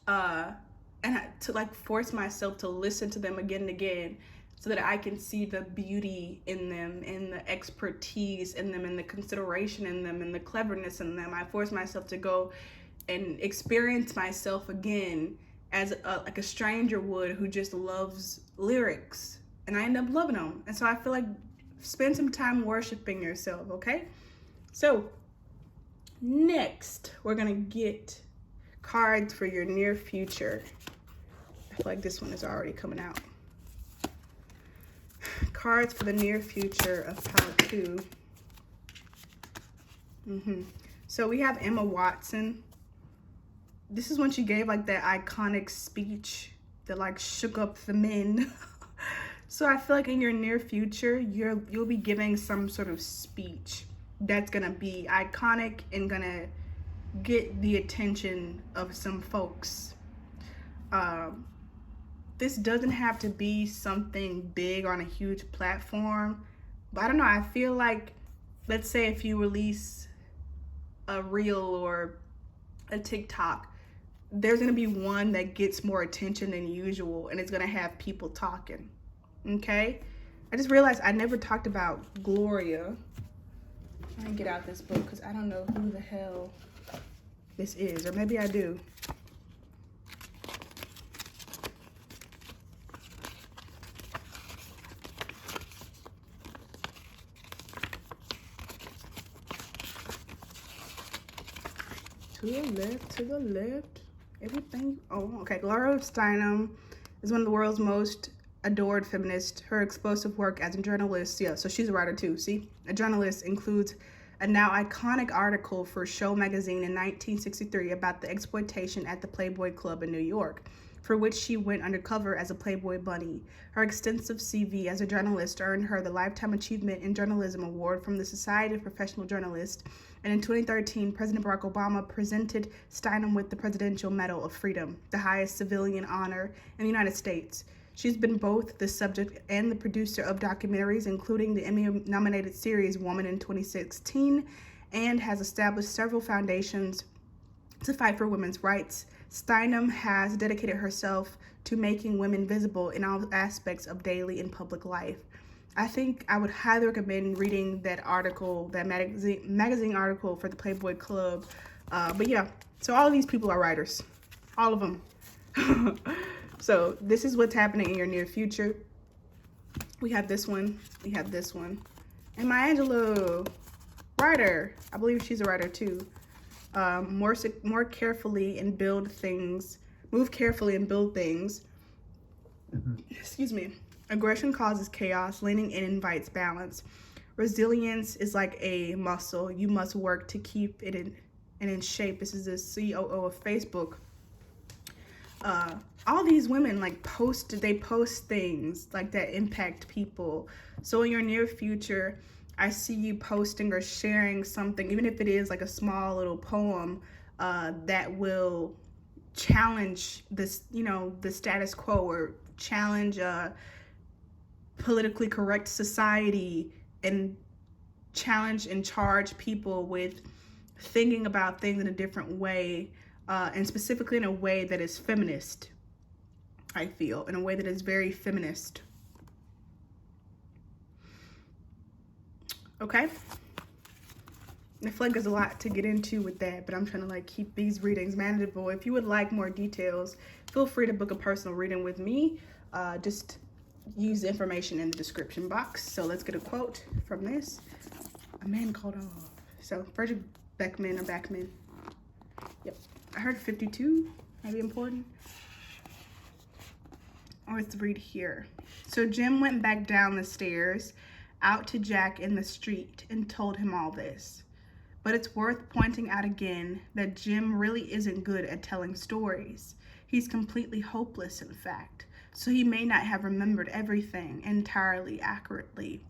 to like force myself to listen to them again and again, so that I can see the beauty in them, and the expertise in them, and the consideration in them, and the cleverness in them. I force myself to go and experience myself again as like a stranger would, who just loves lyrics, and I end up loving them. And so I feel like spend some time worshiping yourself, okay? So next, we're gonna get cards for your near future. I feel like this one is already coming out. Cards for the near future of how to. So we have Emma Watson. This is when she gave like that iconic speech that like shook up the men. So I feel like in your near future, you'll be giving some sort of speech that's gonna be iconic and gonna get the attention of some folks. This doesn't have to be something big on a huge platform, but I don't know, I feel like, let's say if you release a reel or a TikTok, there's gonna be one that gets more attention than usual, and it's gonna have people talking, okay? I just realized I never talked about Gloria. Let me get out this book, because I don't know who the hell this is, or maybe I do. To the left, everything. Oh, okay. Gloria Steinem is one of the world's most adored feminists. Her explosive work as a journalist, yeah, so she's a writer too, see? A journalist includes a now iconic article for Show magazine in 1963 about the exploitation at the Playboy Club in New York, for which she went undercover as a Playboy bunny. Her extensive CV as a journalist earned her the Lifetime Achievement in Journalism Award from the Society of Professional Journalists, and in 2013, President Barack Obama presented Steinem with the Presidential Medal of Freedom, the highest civilian honor in the United States. She's been both the subject and the producer of documentaries, including the Emmy-nominated series Woman in 2016, and has established several foundations to fight for women's rights. Steinem has dedicated herself to making women visible in all aspects of daily and public life. I think I would highly recommend reading that article, that magazine article for the Playboy Club. But yeah, so all of these people are writers, all of them. So this is what's happening in your near future. We have this one, we have this one. And Maya Angelou, writer. I believe she's a writer too. More carefully and build things. Move carefully and build things. Excuse me. Aggression causes chaos. Leaning in invites balance. Resilience is like a muscle. You must work to keep it in shape. This is the COO of Facebook. All these women post things like that impact people. So in your near future, I see you posting or sharing something, even if it is like a small little poem, that will challenge this, the status quo, or challenge politically correct society, and challenge and charge people with thinking about things in a different way, and specifically in a way that is feminist. I feel in a way that is very feminist. Okay, I feel like there's a lot to get into with that, but I'm trying to keep these readings manageable. If you would like more details, feel free to book a personal reading with me. Just use the information in the description box. So let's get a quote from this. A man called off. So Frederick Beckman or Backman. Yep, I heard 52 might be important. Let's read here. So Jim went back down the stairs out to Jack in the street and told him all this. But it's worth pointing out again that Jim really isn't good at telling stories. He's completely hopeless, in fact, so he may not have remembered everything entirely accurately.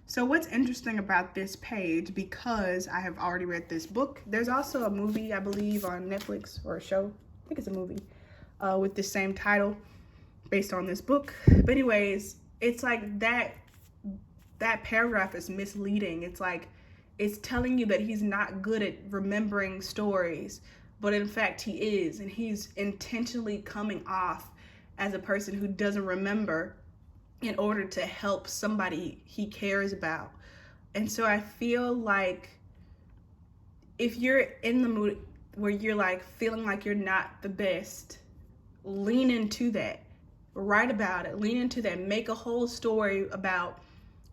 So what's interesting about this page, because I have already read this book, there's also a movie, I believe, on Netflix, or a show, I think it's a movie, with the same title based on this book. But anyways, it's like that paragraph is misleading. It's like it's telling you that he's not good at remembering stories, but in fact he is, and he's intentionally coming off as a person who doesn't remember in order to help somebody he cares about. And so I feel like if you're in the mood where you're like feeling like you're not the best, lean into that. Write about it. Lean into that. Make a whole story about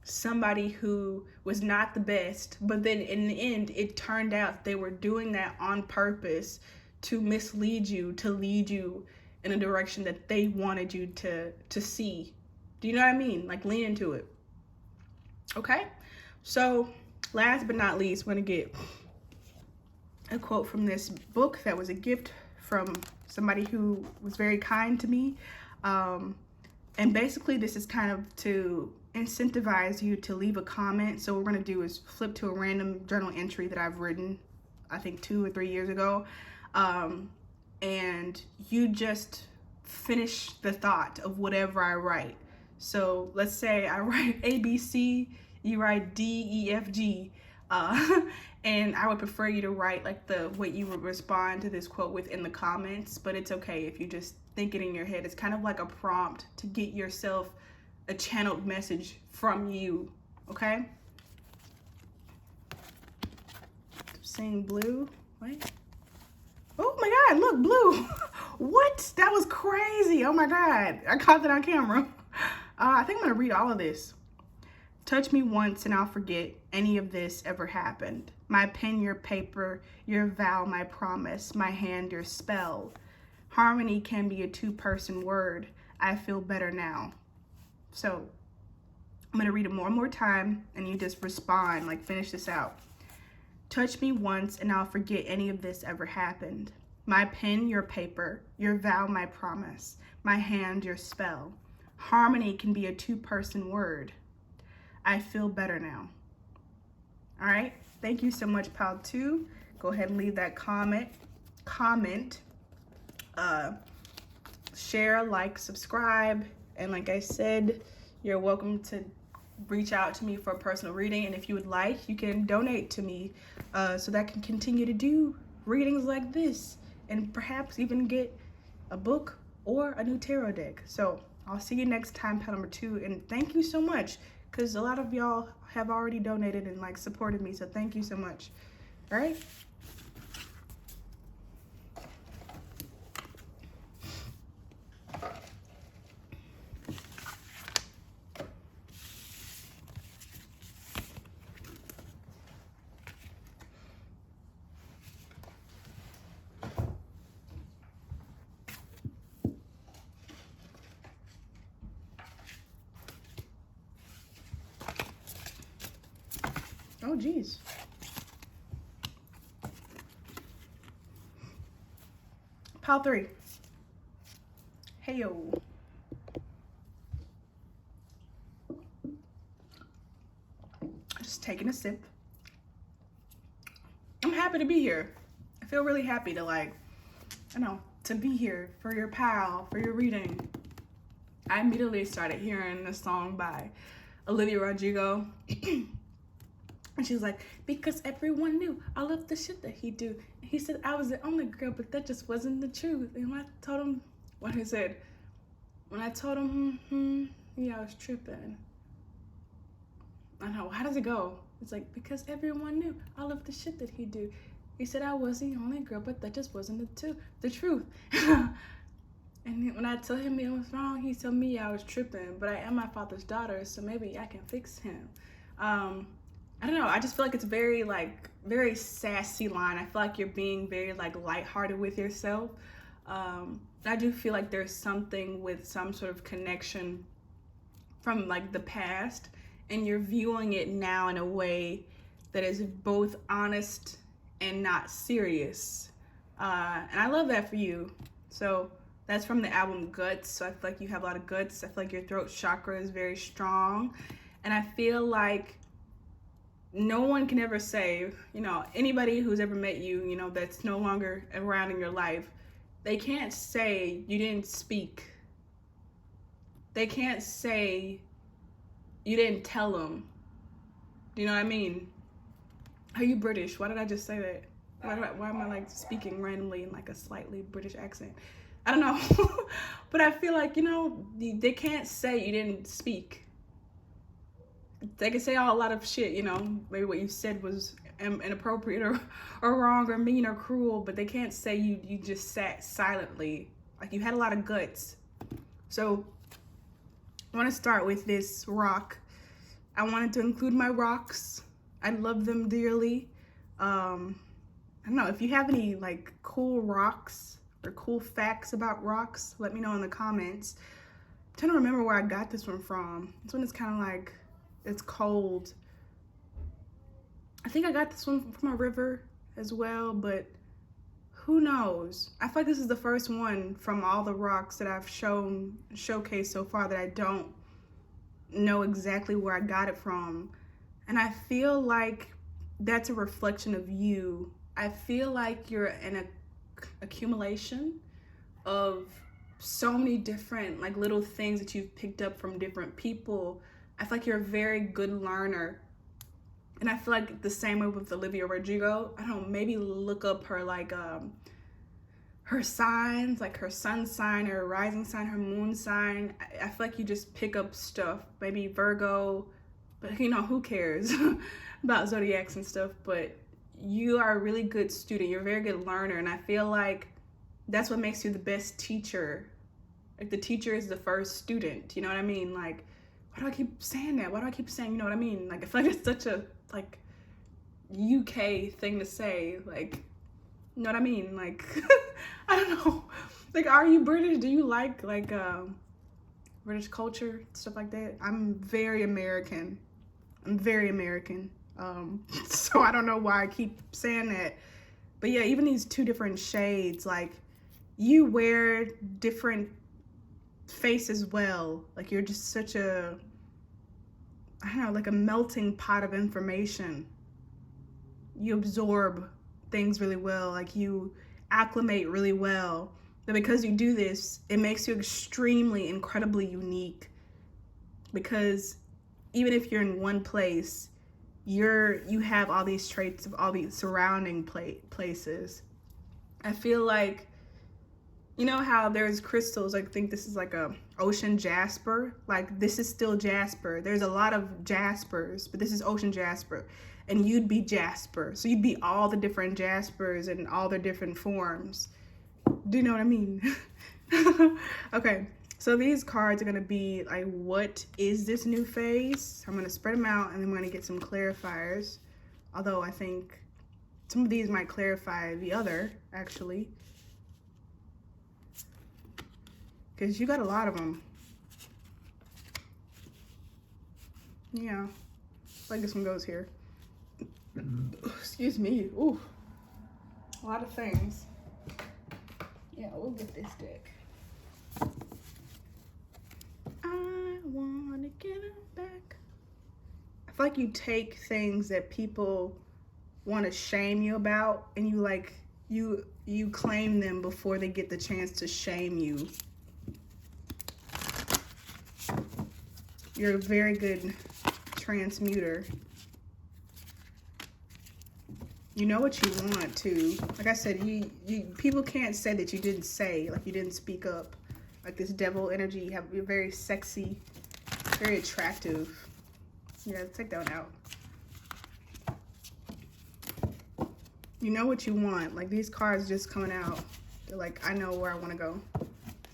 somebody who was not the best, but then in the end it turned out they were doing that on purpose to mislead you, to lead you in a direction that they wanted you to see. Do you know what I mean? Like, lean into it. Okay? So, last but not least, we're going to get a quote from this book that was a gift from somebody who was very kind to me. And basically, this is kind of to incentivize you to leave a comment. So what we're going to do is flip to a random journal entry that I've written, I think 2 or 3 years ago. And you just finish the thought of whatever I write. So let's say I write ABC, you write DEFG, and I would prefer you to write like what you would respond to this quote with in the comments, but it's okay if you just think it in your head. It's kind of like a prompt to get yourself a channeled message from you, okay? Saying blue, wait. Oh my God, look, blue. What? That was crazy. Oh my God, I caught that on camera. I think I'm gonna read all of this. Touch me once and I'll forget any of this ever happened. My pen, your paper, your vow, my promise, my hand, your spell. Harmony can be a 2-person word. I feel better now. So I'm gonna read it one more time and you just respond, like finish this out. Touch me once and I'll forget any of this ever happened. My pen, your paper, your vow, my promise, my hand, your spell. Harmony can be a 2-person word. I feel better now. All right, thank you so much, Pal 2. Go ahead and leave that comment. Share, like, subscribe, and like I said, you're welcome to reach out to me for a personal reading, and if you would like, you can donate to me so that I can continue to do readings like this and perhaps even get a book or a new tarot deck. So I'll see you next time, Pal number 2, and thank you so much, because a lot of y'all have already donated and like supported me, so thank you so much. All right. Oh, geez. Pile 3. Hey, yo. Just taking a sip. I'm happy to be here. I feel really happy to to be here for your pal, for your reading. I immediately started hearing this song by Olivia Rodrigo. And she was like, because everyone knew all of the shit that he do. And he said I was the only girl, but that just wasn't the truth. And when I told him what he said, yeah, I was tripping. I know, how does it go? It's like, because everyone knew all of the shit that he do. He said I was the only girl, but that just wasn't the truth. And when I told him it was wrong, he told me I was tripping, but I am my father's daughter, so maybe I can fix him. I don't know, I just feel like it's very sassy line. I feel like you're being very lighthearted with yourself. I do feel like there's something with some sort of connection from the past, and you're viewing it now in a way that is both honest and not serious. And I love that for you. So that's from the album Guts. So I feel like you have a lot of guts. I feel like your throat chakra is very strong. And I feel like no one can ever say, you know, anybody who's ever met you, you know, that's no longer around in your life, they can't say you didn't speak. They can't say you didn't tell them. Do you know what I mean? Are you British? Why did I just say that? Why am I like speaking randomly in like a slightly British accent? I don't know. But I feel like, you know, they can't say you didn't speak. They can say a lot of shit, you know, maybe what you said was inappropriate or wrong or mean or cruel, but they can't say you just sat silently. Like you had a lot of guts. So I want to start with this rock. I wanted to include my rocks. I love them dearly. I don't know, if you have any like cool rocks or cool facts about rocks, let me know in the comments. I'm trying to remember where I got this one from. This one is kind of like, it's cold. I think I got this one from a river as well, but who knows? I feel like this is the first one from all the rocks that I've showcased so far that I don't know exactly where I got it from. And I feel like that's a reflection of you. I feel like you're an accumulation of so many different like little things that you've picked up from different people. I feel like you're a very good learner. And I feel like the same way with Olivia Rodrigo. I don't know, maybe look up her like her signs, like her sun sign, her rising sign, her moon sign. I feel like you just pick up stuff. Maybe Virgo, but you know, who cares about zodiacs and stuff. But you are a really good student. You're a very good learner. And I feel like that's what makes you the best teacher. Like the teacher is the first student. You know what I mean? Like, why do I keep saying that? Why do I keep saying, you know what I mean? Like, I feel like it's such a, like, UK thing to say. Like, you know what I mean? Like, I don't know. Like, are you British? Do you like British culture, stuff like that? I'm very American. I'm very American. So I don't know why I keep saying that. But yeah, even these two different shades, like, you wear different face as well. Like you're just such a, I don't know, like a melting pot of information. You absorb things really well, like you acclimate really well. But because you do this, it makes you extremely, incredibly unique. Because even if you're in one place, you have all these traits of all these surrounding places. I feel like, you know how there's crystals, I think this is like a ocean jasper, like this is still jasper. There's a lot of jaspers, but this is ocean jasper, and you'd be jasper. So you'd be all the different jaspers and all their different forms. Do you know what I mean? Okay, so these cards are gonna be like, what is this new phase? I'm gonna spread them out and then we're gonna get some clarifiers. Although I think some of these might clarify the other, actually. Because you got a lot of them. Yeah. Like this one goes here. Excuse me. Ooh. A lot of things. Yeah, we'll get this deck. I want to get it back. I feel like you take things that people want to shame you about and you like, you claim them before they get the chance to shame you. You're a very good transmuter. You know what you want to. Like I said, people can't say that you didn't say, like you didn't speak up. Like this devil energy, you're very sexy, very attractive. Yeah, take that one out. You know what you want. Like these cards just coming out. They're like, I know where I want to go. I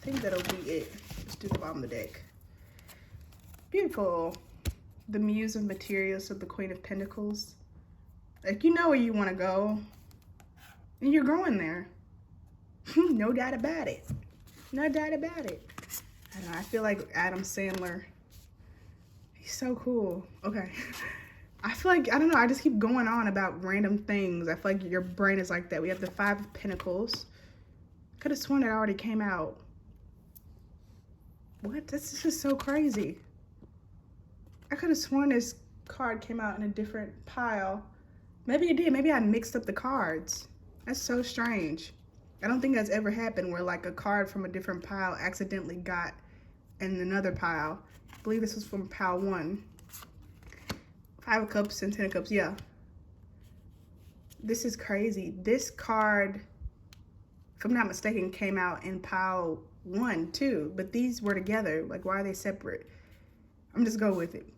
think that'll be it. Let's do the bottom of the deck. Beautiful. The Muse of Materials of the Queen of Pentacles. Like, you know where you want to go. And you're going there. No doubt about it. No doubt about it. I don't know, I feel like Adam Sandler. He's so cool. Okay. I feel like, I don't know, I just keep going on about random things. I feel like your brain is like that. We have the Five of Pentacles. Could have sworn it already came out. What? This is just so crazy. I could have sworn this card came out in a different pile. Maybe it did. Maybe I mixed up the cards. That's so strange. I don't think that's ever happened where like a card from a different pile accidentally got in another pile. I believe this was from pile 1. 5 of Cups and 10 of Cups, yeah. This is crazy. This card, if I'm not mistaken, came out in pile 1 too, but these were together. Like, why are they separate? I'm just go with it.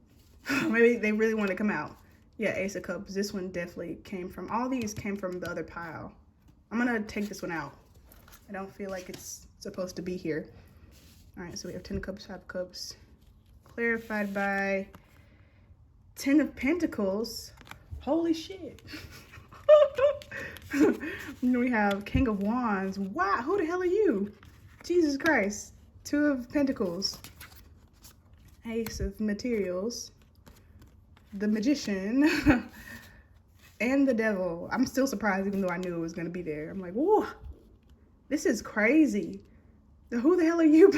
Maybe they really want to come out. Yeah, Ace of Cups. This one definitely came from, all these came from the other pile. I'm gonna take this one out. I don't feel like it's supposed to be here. All right, so we have 10 of Cups, 5 of Cups, clarified by 10 of Pentacles. Holy shit. We have King of Wands. Wow, who the hell are you? Jesus Christ. 2 of Pentacles. Ace of Materials. The Magician. And the Devil. I'm still surprised even though I knew it was going to be there. I'm like, whoa, this is crazy. Who the hell are you?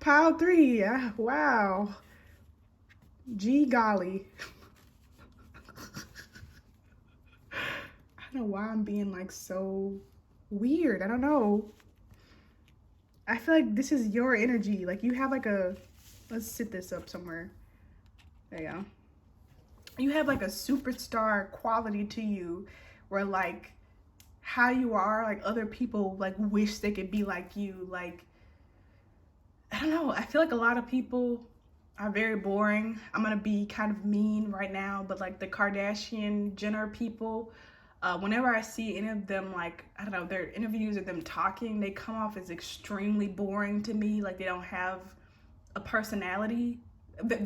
Pile 3. Wow. Gee golly. I don't know why I'm being like so weird. I don't know. I feel like this is your energy. Like you have like a, let's sit this up somewhere. There you go. You have like a superstar quality to you where like how you are, like other people like wish they could be like you. Like, I don't know. I feel like a lot of people are very boring. I'm gonna be kind of mean right now, but like the Kardashian Jenner people, whenever I see any of them, like, I don't know, their interviews or them talking, they come off as extremely boring to me. Like they don't have a personality.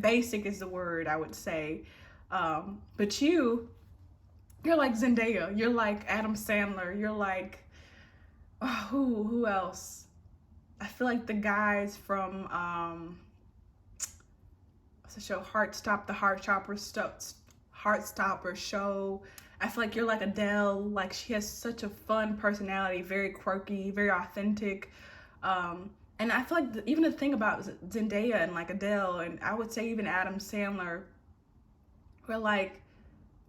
Basic is the word I would say. But you're like Zendaya, you're like Adam Sandler, you're like, oh, who else? I feel like the guys from, what's the show? The Heartstopper show. I feel like you're like Adele, like she has such a fun personality, very quirky, very authentic. And I feel like even the thing about Zendaya and like Adele, and I would say even Adam Sandler, where like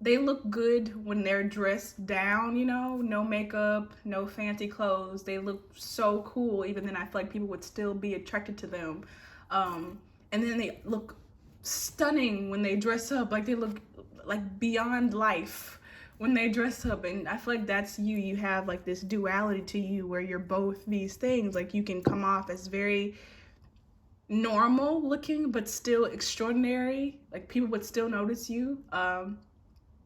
they look good when they're dressed down, you know, no makeup, no fancy clothes. They look so cool. Even then I feel like people would still be attracted to them. And then they look stunning when they dress up. Like they look like beyond life when they dress up. And I feel like that's you. You have like this duality to you where you're both these things. Like you can come off as very normal looking but still extraordinary. Like people would still notice you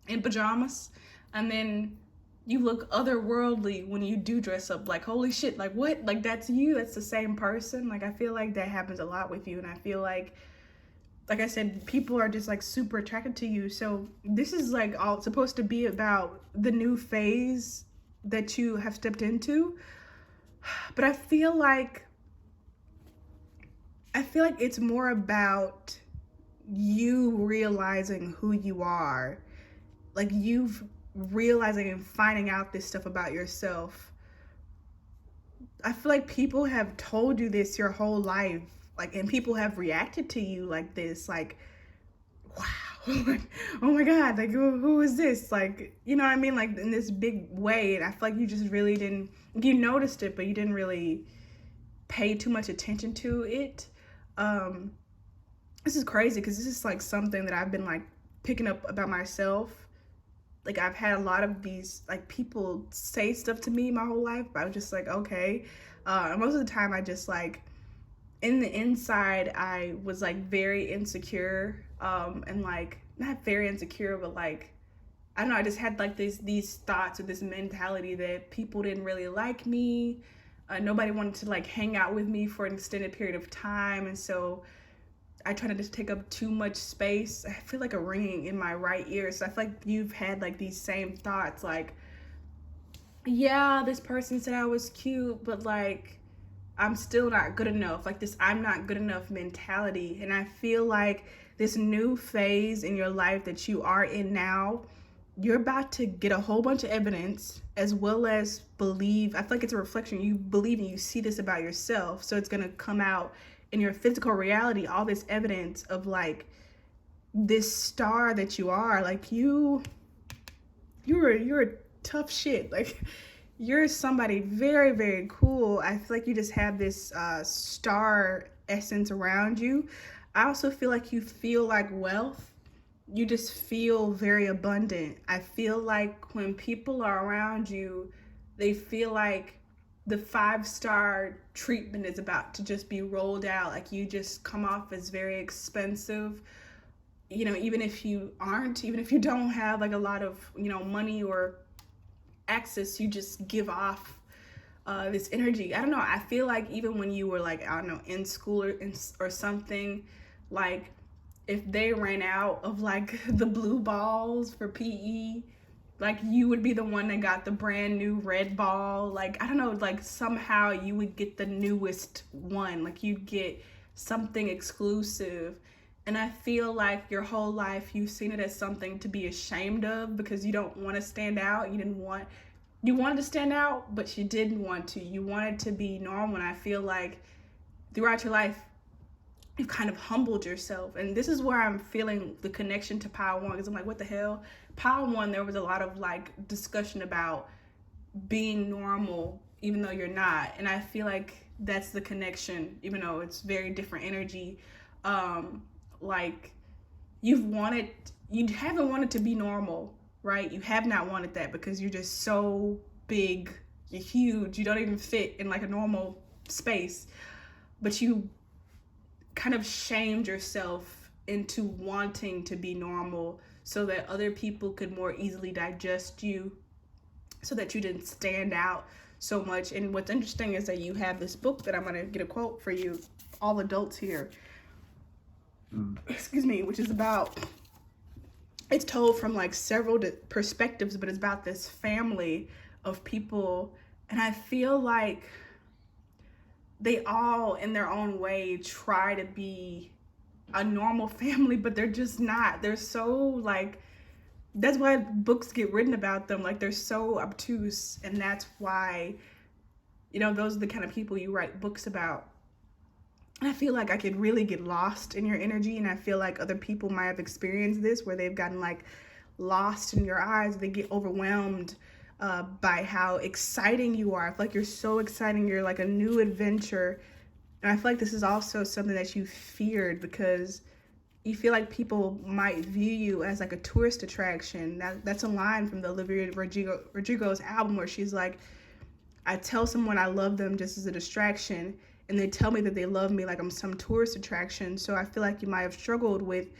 in pajamas, and then you look otherworldly when you do dress up. Like holy shit, like what? Like that's you, that's the same person. Like I feel like that happens a lot with you, and I feel like I said, people are just like super attracted to you. So this is like all supposed to be about the new phase that you have stepped into, but I feel like it's more about you realizing who you are. Like you've realizing and finding out this stuff about yourself. I feel like people have told you this your whole life. Like, and people have reacted to you like this, like, wow, like, oh my God, like, who is this? Like, you know what I mean? Like in this big way. And I feel like you just really didn't, you noticed it, but you didn't really pay too much attention to it. This is crazy because this is like something that I've been like picking up about myself. Like I've had a lot of these like people say stuff to me my whole life, but I was just like, okay. Most of the time I just like, in the inside, I was like very insecure, and like not very insecure, but like, I don't know, I just had like these thoughts or this mentality that people didn't really like me. Nobody wanted to like hang out with me for an extended period of time. And so I try to just take up too much space. I feel like a ringing in my right ear. So I feel like you've had like these same thoughts, like, yeah, this person said I was cute, but like, I'm still not good enough. Like this I'm not good enough mentality. And I feel like this new phase in your life that you are in now, you're about to get a whole bunch of evidence, as well as believe. I feel like it's a reflection. You believe and you see this about yourself. So it's going to come out in your physical reality, all this evidence of like this star that you are. Like you're a tough shit. Like you're somebody very, very cool. I feel like you just have this star essence around you. I also feel like you feel like wealth. You just feel very abundant. I feel like when people are around you, they feel like the 5-star treatment is about to just be rolled out. Like you just come off as very expensive. You know, even if you aren't, even if you don't have like a lot of, you know, money or access, you just give off this energy. I don't know. I feel like even when you were like, I don't know, in school or something, like if they ran out of like the blue balls for PE, like you would be the one that got the brand new red ball. Like, I don't know, like somehow you would get the newest one. Like you'd get something exclusive. And I feel like your whole life you've seen it as something to be ashamed of because you don't want to stand out. You wanted to stand out, but you didn't want to. You wanted to be normal. And I feel like throughout your life, you've kind of humbled yourself. And this is where I'm feeling the connection to Power One, because I'm like, what the hell? Power One, there was a lot of like discussion about being normal, even though you're not. And I feel like that's the connection, even though it's very different energy. Like you haven't wanted to be normal, right? You have not wanted that because you're just so big, you're huge, you don't even fit in like a normal space. But you kind of shamed yourself into wanting to be normal so that other people could more easily digest you, so that you didn't stand out so much. And what's interesting is that you have this book that I'm going to get a quote for you, all adults here, excuse me, which is about, it's told from like several perspectives, but it's about this family of people. And I feel like they all in their own way try to be a normal family, but they're just not. They're so like, that's why books get written about them. Like they're so obtuse, and that's why, you know, those are the kind of people you write books about. And I feel like I could really get lost in your energy, and I feel like other people might have experienced this where they've gotten like lost in your eyes. They get overwhelmed by how exciting you are. I feel like you're so exciting. You're like a new adventure. And I feel like this is also something that you feared because you feel like people might view you as like a tourist attraction. That's a line from the Olivia Rodrigo's album where she's like, I tell someone I love them just as a distraction, and they tell me that they love me like I'm some tourist attraction. So I feel like you might have struggled with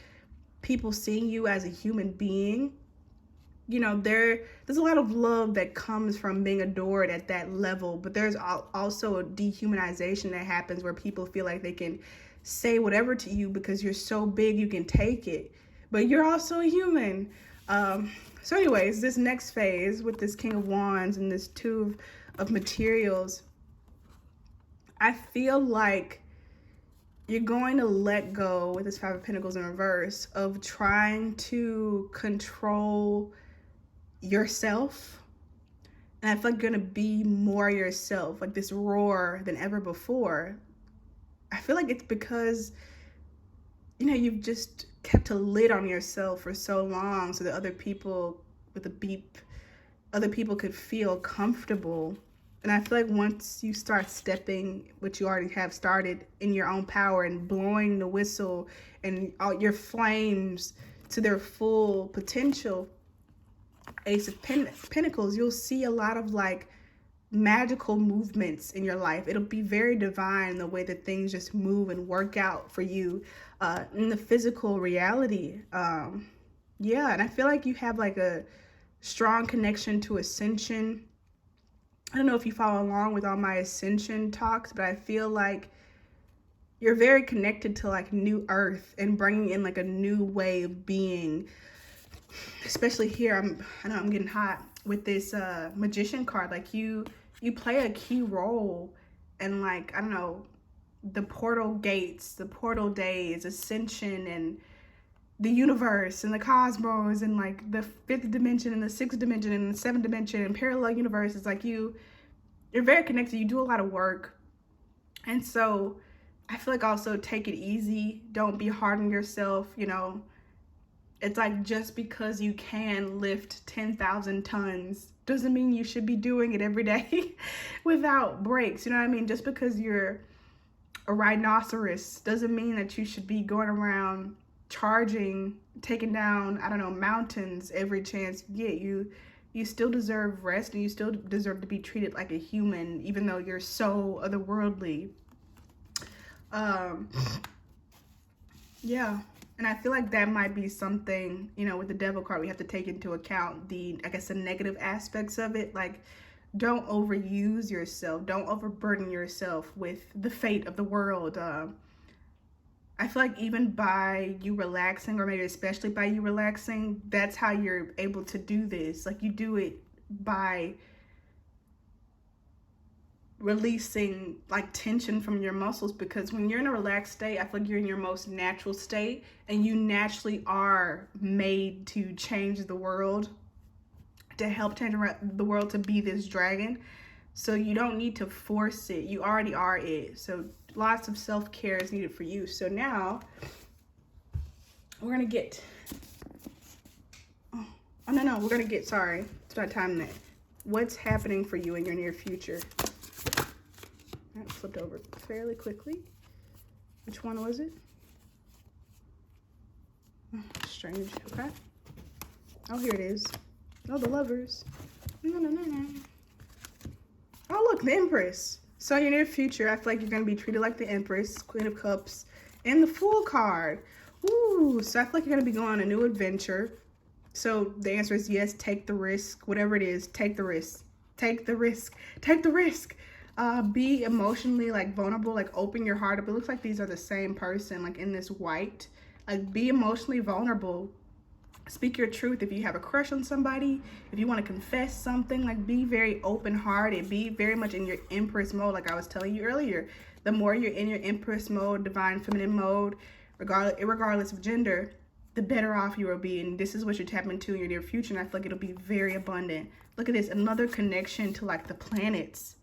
people seeing you as a human being. You know, there's a lot of love that comes from being adored at that level, but there's also a dehumanization that happens where people feel like they can say whatever to you because you're so big you can take it, but you're also a human. So anyways, this next phase with this King of Wands and this Two of Materials, I feel like you're going to let go with this Five of Pentacles in reverse of trying to control yourself. And I feel like you're going to be more yourself, like this roar than ever before. I feel like it's because, you know, you've just kept a lid on yourself for so long so that other people could feel comfortable. And I feel like once you start stepping, which you already have started, in your own power and blowing the whistle and all your flames to their full potential, Ace of Pentacles, you'll see a lot of like magical movements in your life. It'll be very divine, the way that things just move and work out for you in the physical reality. Yeah, and I feel like you have like a strong connection to ascension. I don't know if you follow along with all my ascension talks, but I feel like you're very connected to like new earth and bringing in like a new way of being. Especially here, I know I'm getting hot with this Magician card. Like you play a key role in, like, I don't know, the portal gates, the portal days, ascension, and the universe and the cosmos, and like the 5th dimension and the 6th dimension and the 7th dimension and parallel universes. Like you're very connected. You do a lot of work. And so I feel like also take it easy. Don't be hard on yourself, you know. It's like, just because you can lift 10,000 tons doesn't mean you should be doing it every day without breaks. You know what I mean? Just because you're a rhinoceros doesn't mean that you should be going around charging, taking down, I don't know, mountains every chance you get. You still deserve rest, and you still deserve to be treated like a human, even though you're so otherworldly. Yeah. And I feel like that might be something, with the devil card, we have to take into account the negative aspects of it. Like, don't overuse yourself. Don't overburden yourself with the fate of the world. I feel like even by you relaxing, or maybe especially by you relaxing, that's how you're able to do this. Like, you do it by releasing like tension from your muscles, because when you're in a relaxed state, I feel like you're in your most natural state, and you naturally are made to change the world, to help change the world, to be this dragon. So you don't need to force it. You already are it. So lots of self-care is needed for you. So now we're gonna get we're gonna get, sorry, it's not time that. What's happening for you in your near future? That flipped over fairly quickly. Which one was it? Oh, strange. Okay. Oh, here it is. Oh, the lovers. No. Oh, look, the Empress. So in your near future, I feel like you're going to be treated like the Empress, Queen of Cups, and the Fool card. Ooh, so I feel like you're going to be going on a new adventure. So the answer is yes, take the risk. Whatever it is, take the risk. Take the risk. Take the risk. Be emotionally like vulnerable, like open your heart up. It looks like these are the same person, like in this white. Like, be emotionally vulnerable. Speak your truth. If you have a crush on somebody, if you want to confess something, like, be very open-hearted. Be very much in your Empress mode, like I was telling you earlier. The more you're in your Empress mode, divine feminine mode, regardless of gender, the better off you will be. And this is what you're tapping into in your near future, and I feel like it'll be very abundant. Look at this, another connection to like the planets.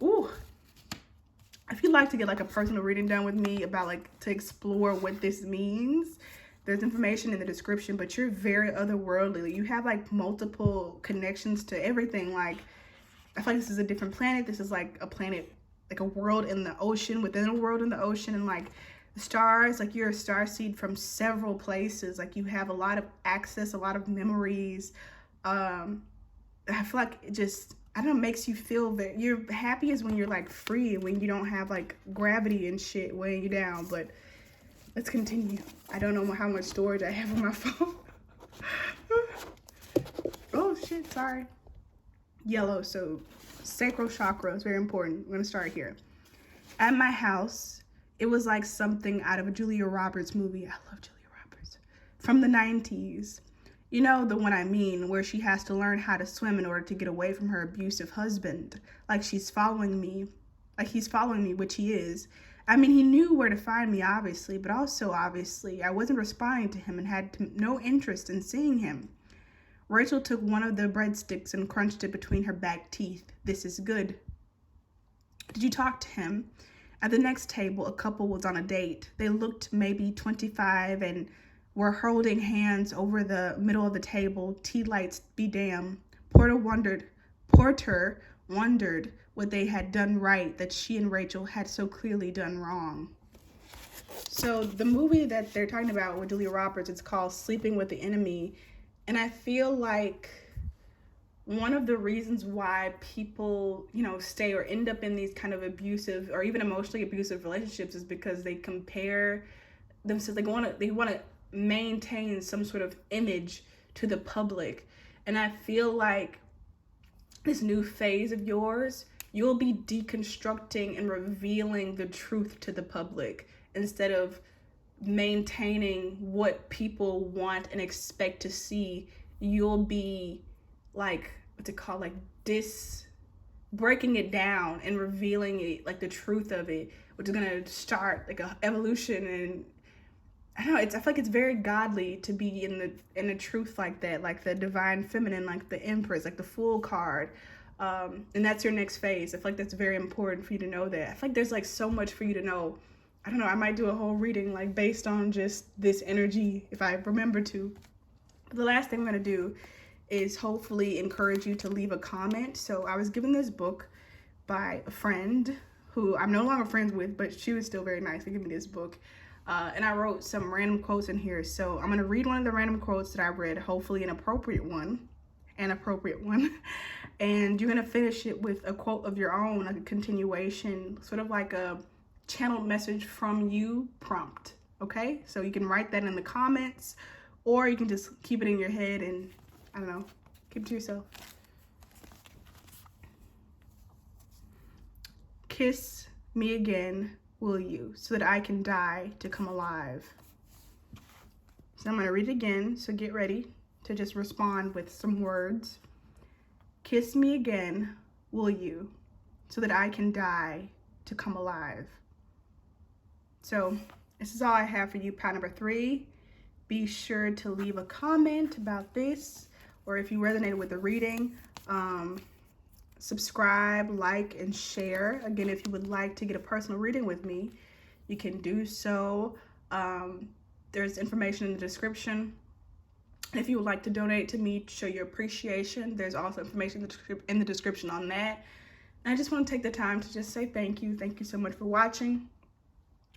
Ooh, if you'd like to get like a personal reading done with me about like to explore what this means, there's information in the description. But you're very otherworldly. You have like multiple connections to everything. Like, I feel like this is a different planet. This is like a planet, like a world in the ocean within a world in the ocean. And like the stars, like you're a star seed from several places. Like, you have a lot of access, a lot of memories. I feel like it just, I don't know, makes you feel that you're happiest when you're like free, when you don't have like gravity and shit weighing you down. But let's continue. I don't know how much storage I have on my phone. Oh shit, sorry. Yellow, so sacral chakra is very important. I'm gonna start here. At my house, it was like something out of a Julia Roberts movie. I love Julia Roberts. From the 90s. You know the one I mean, where she has to learn how to swim in order to get away from her abusive husband. Like, she's following me. Like, he's following me, which he is. I mean, he knew where to find me, obviously, but also, obviously, I wasn't responding to him and had no interest in seeing him. Rachel took one of the breadsticks and crunched it between her back teeth. This is good. Did you talk to him? At the next table, a couple was on a date. They looked maybe 25 and were holding hands over the middle of the table. Tea lights be damned. Porter wondered what they had done right that she and Rachel had so clearly done wrong. So the movie that they're talking about with Julia Roberts, it's called Sleeping with the Enemy. And I feel like one of the reasons why people, stay or end up in these kind of abusive or even emotionally abusive relationships is because they compare themselves. They want to maintain some sort of image to the public. And I feel like this new phase of yours, you'll be deconstructing and revealing the truth to the public instead of maintaining what people want and expect to see. You'll be like, what's it called, like breaking it down and revealing it, like the truth of it, which is gonna start like a evolution. And I don't know, I feel like it's very godly to be in the truth like that, like the divine feminine, like the Empress, like the Fool card. And that's your next phase. I feel like that's very important for you to know that. I feel like there's like so much for you to know I don't know, I might do a whole reading like based on just this energy if I remember to. But the last thing I'm going to do is hopefully encourage you to leave a comment. So I was given this book by a friend who I'm no longer friends with, but she was still very nice to give me this book. And I wrote some random quotes in here. So I'm going to read one of the random quotes that I read, hopefully an appropriate one. And you're going to finish it with a quote of your own, like a continuation, sort of like a channeled message from you prompt. Okay? So you can write that in the comments, or you can just keep it in your head and, I don't know, keep it to yourself. Kiss me again, will you, so that I can die to come alive. So I'm going to read it again, so get ready to just respond with some words. Kiss me again, will you, so that I can die to come alive. So this is all I have for you, pile number 3. Be sure to leave a comment about this, or if you resonated with the reading, subscribe, like, and share. Again, if you would like to get a personal reading with me, you can do so. There's information in the description. If you would like to donate to me to show your appreciation, there's also information in the description on that. And I just want to take the time to just say thank you. Thank you so much for watching.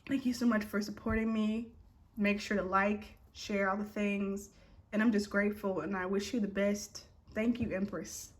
Thank you so much for supporting me. Make sure to like, share all the things. And I'm just grateful, and I wish you the best. Thank you, Empress.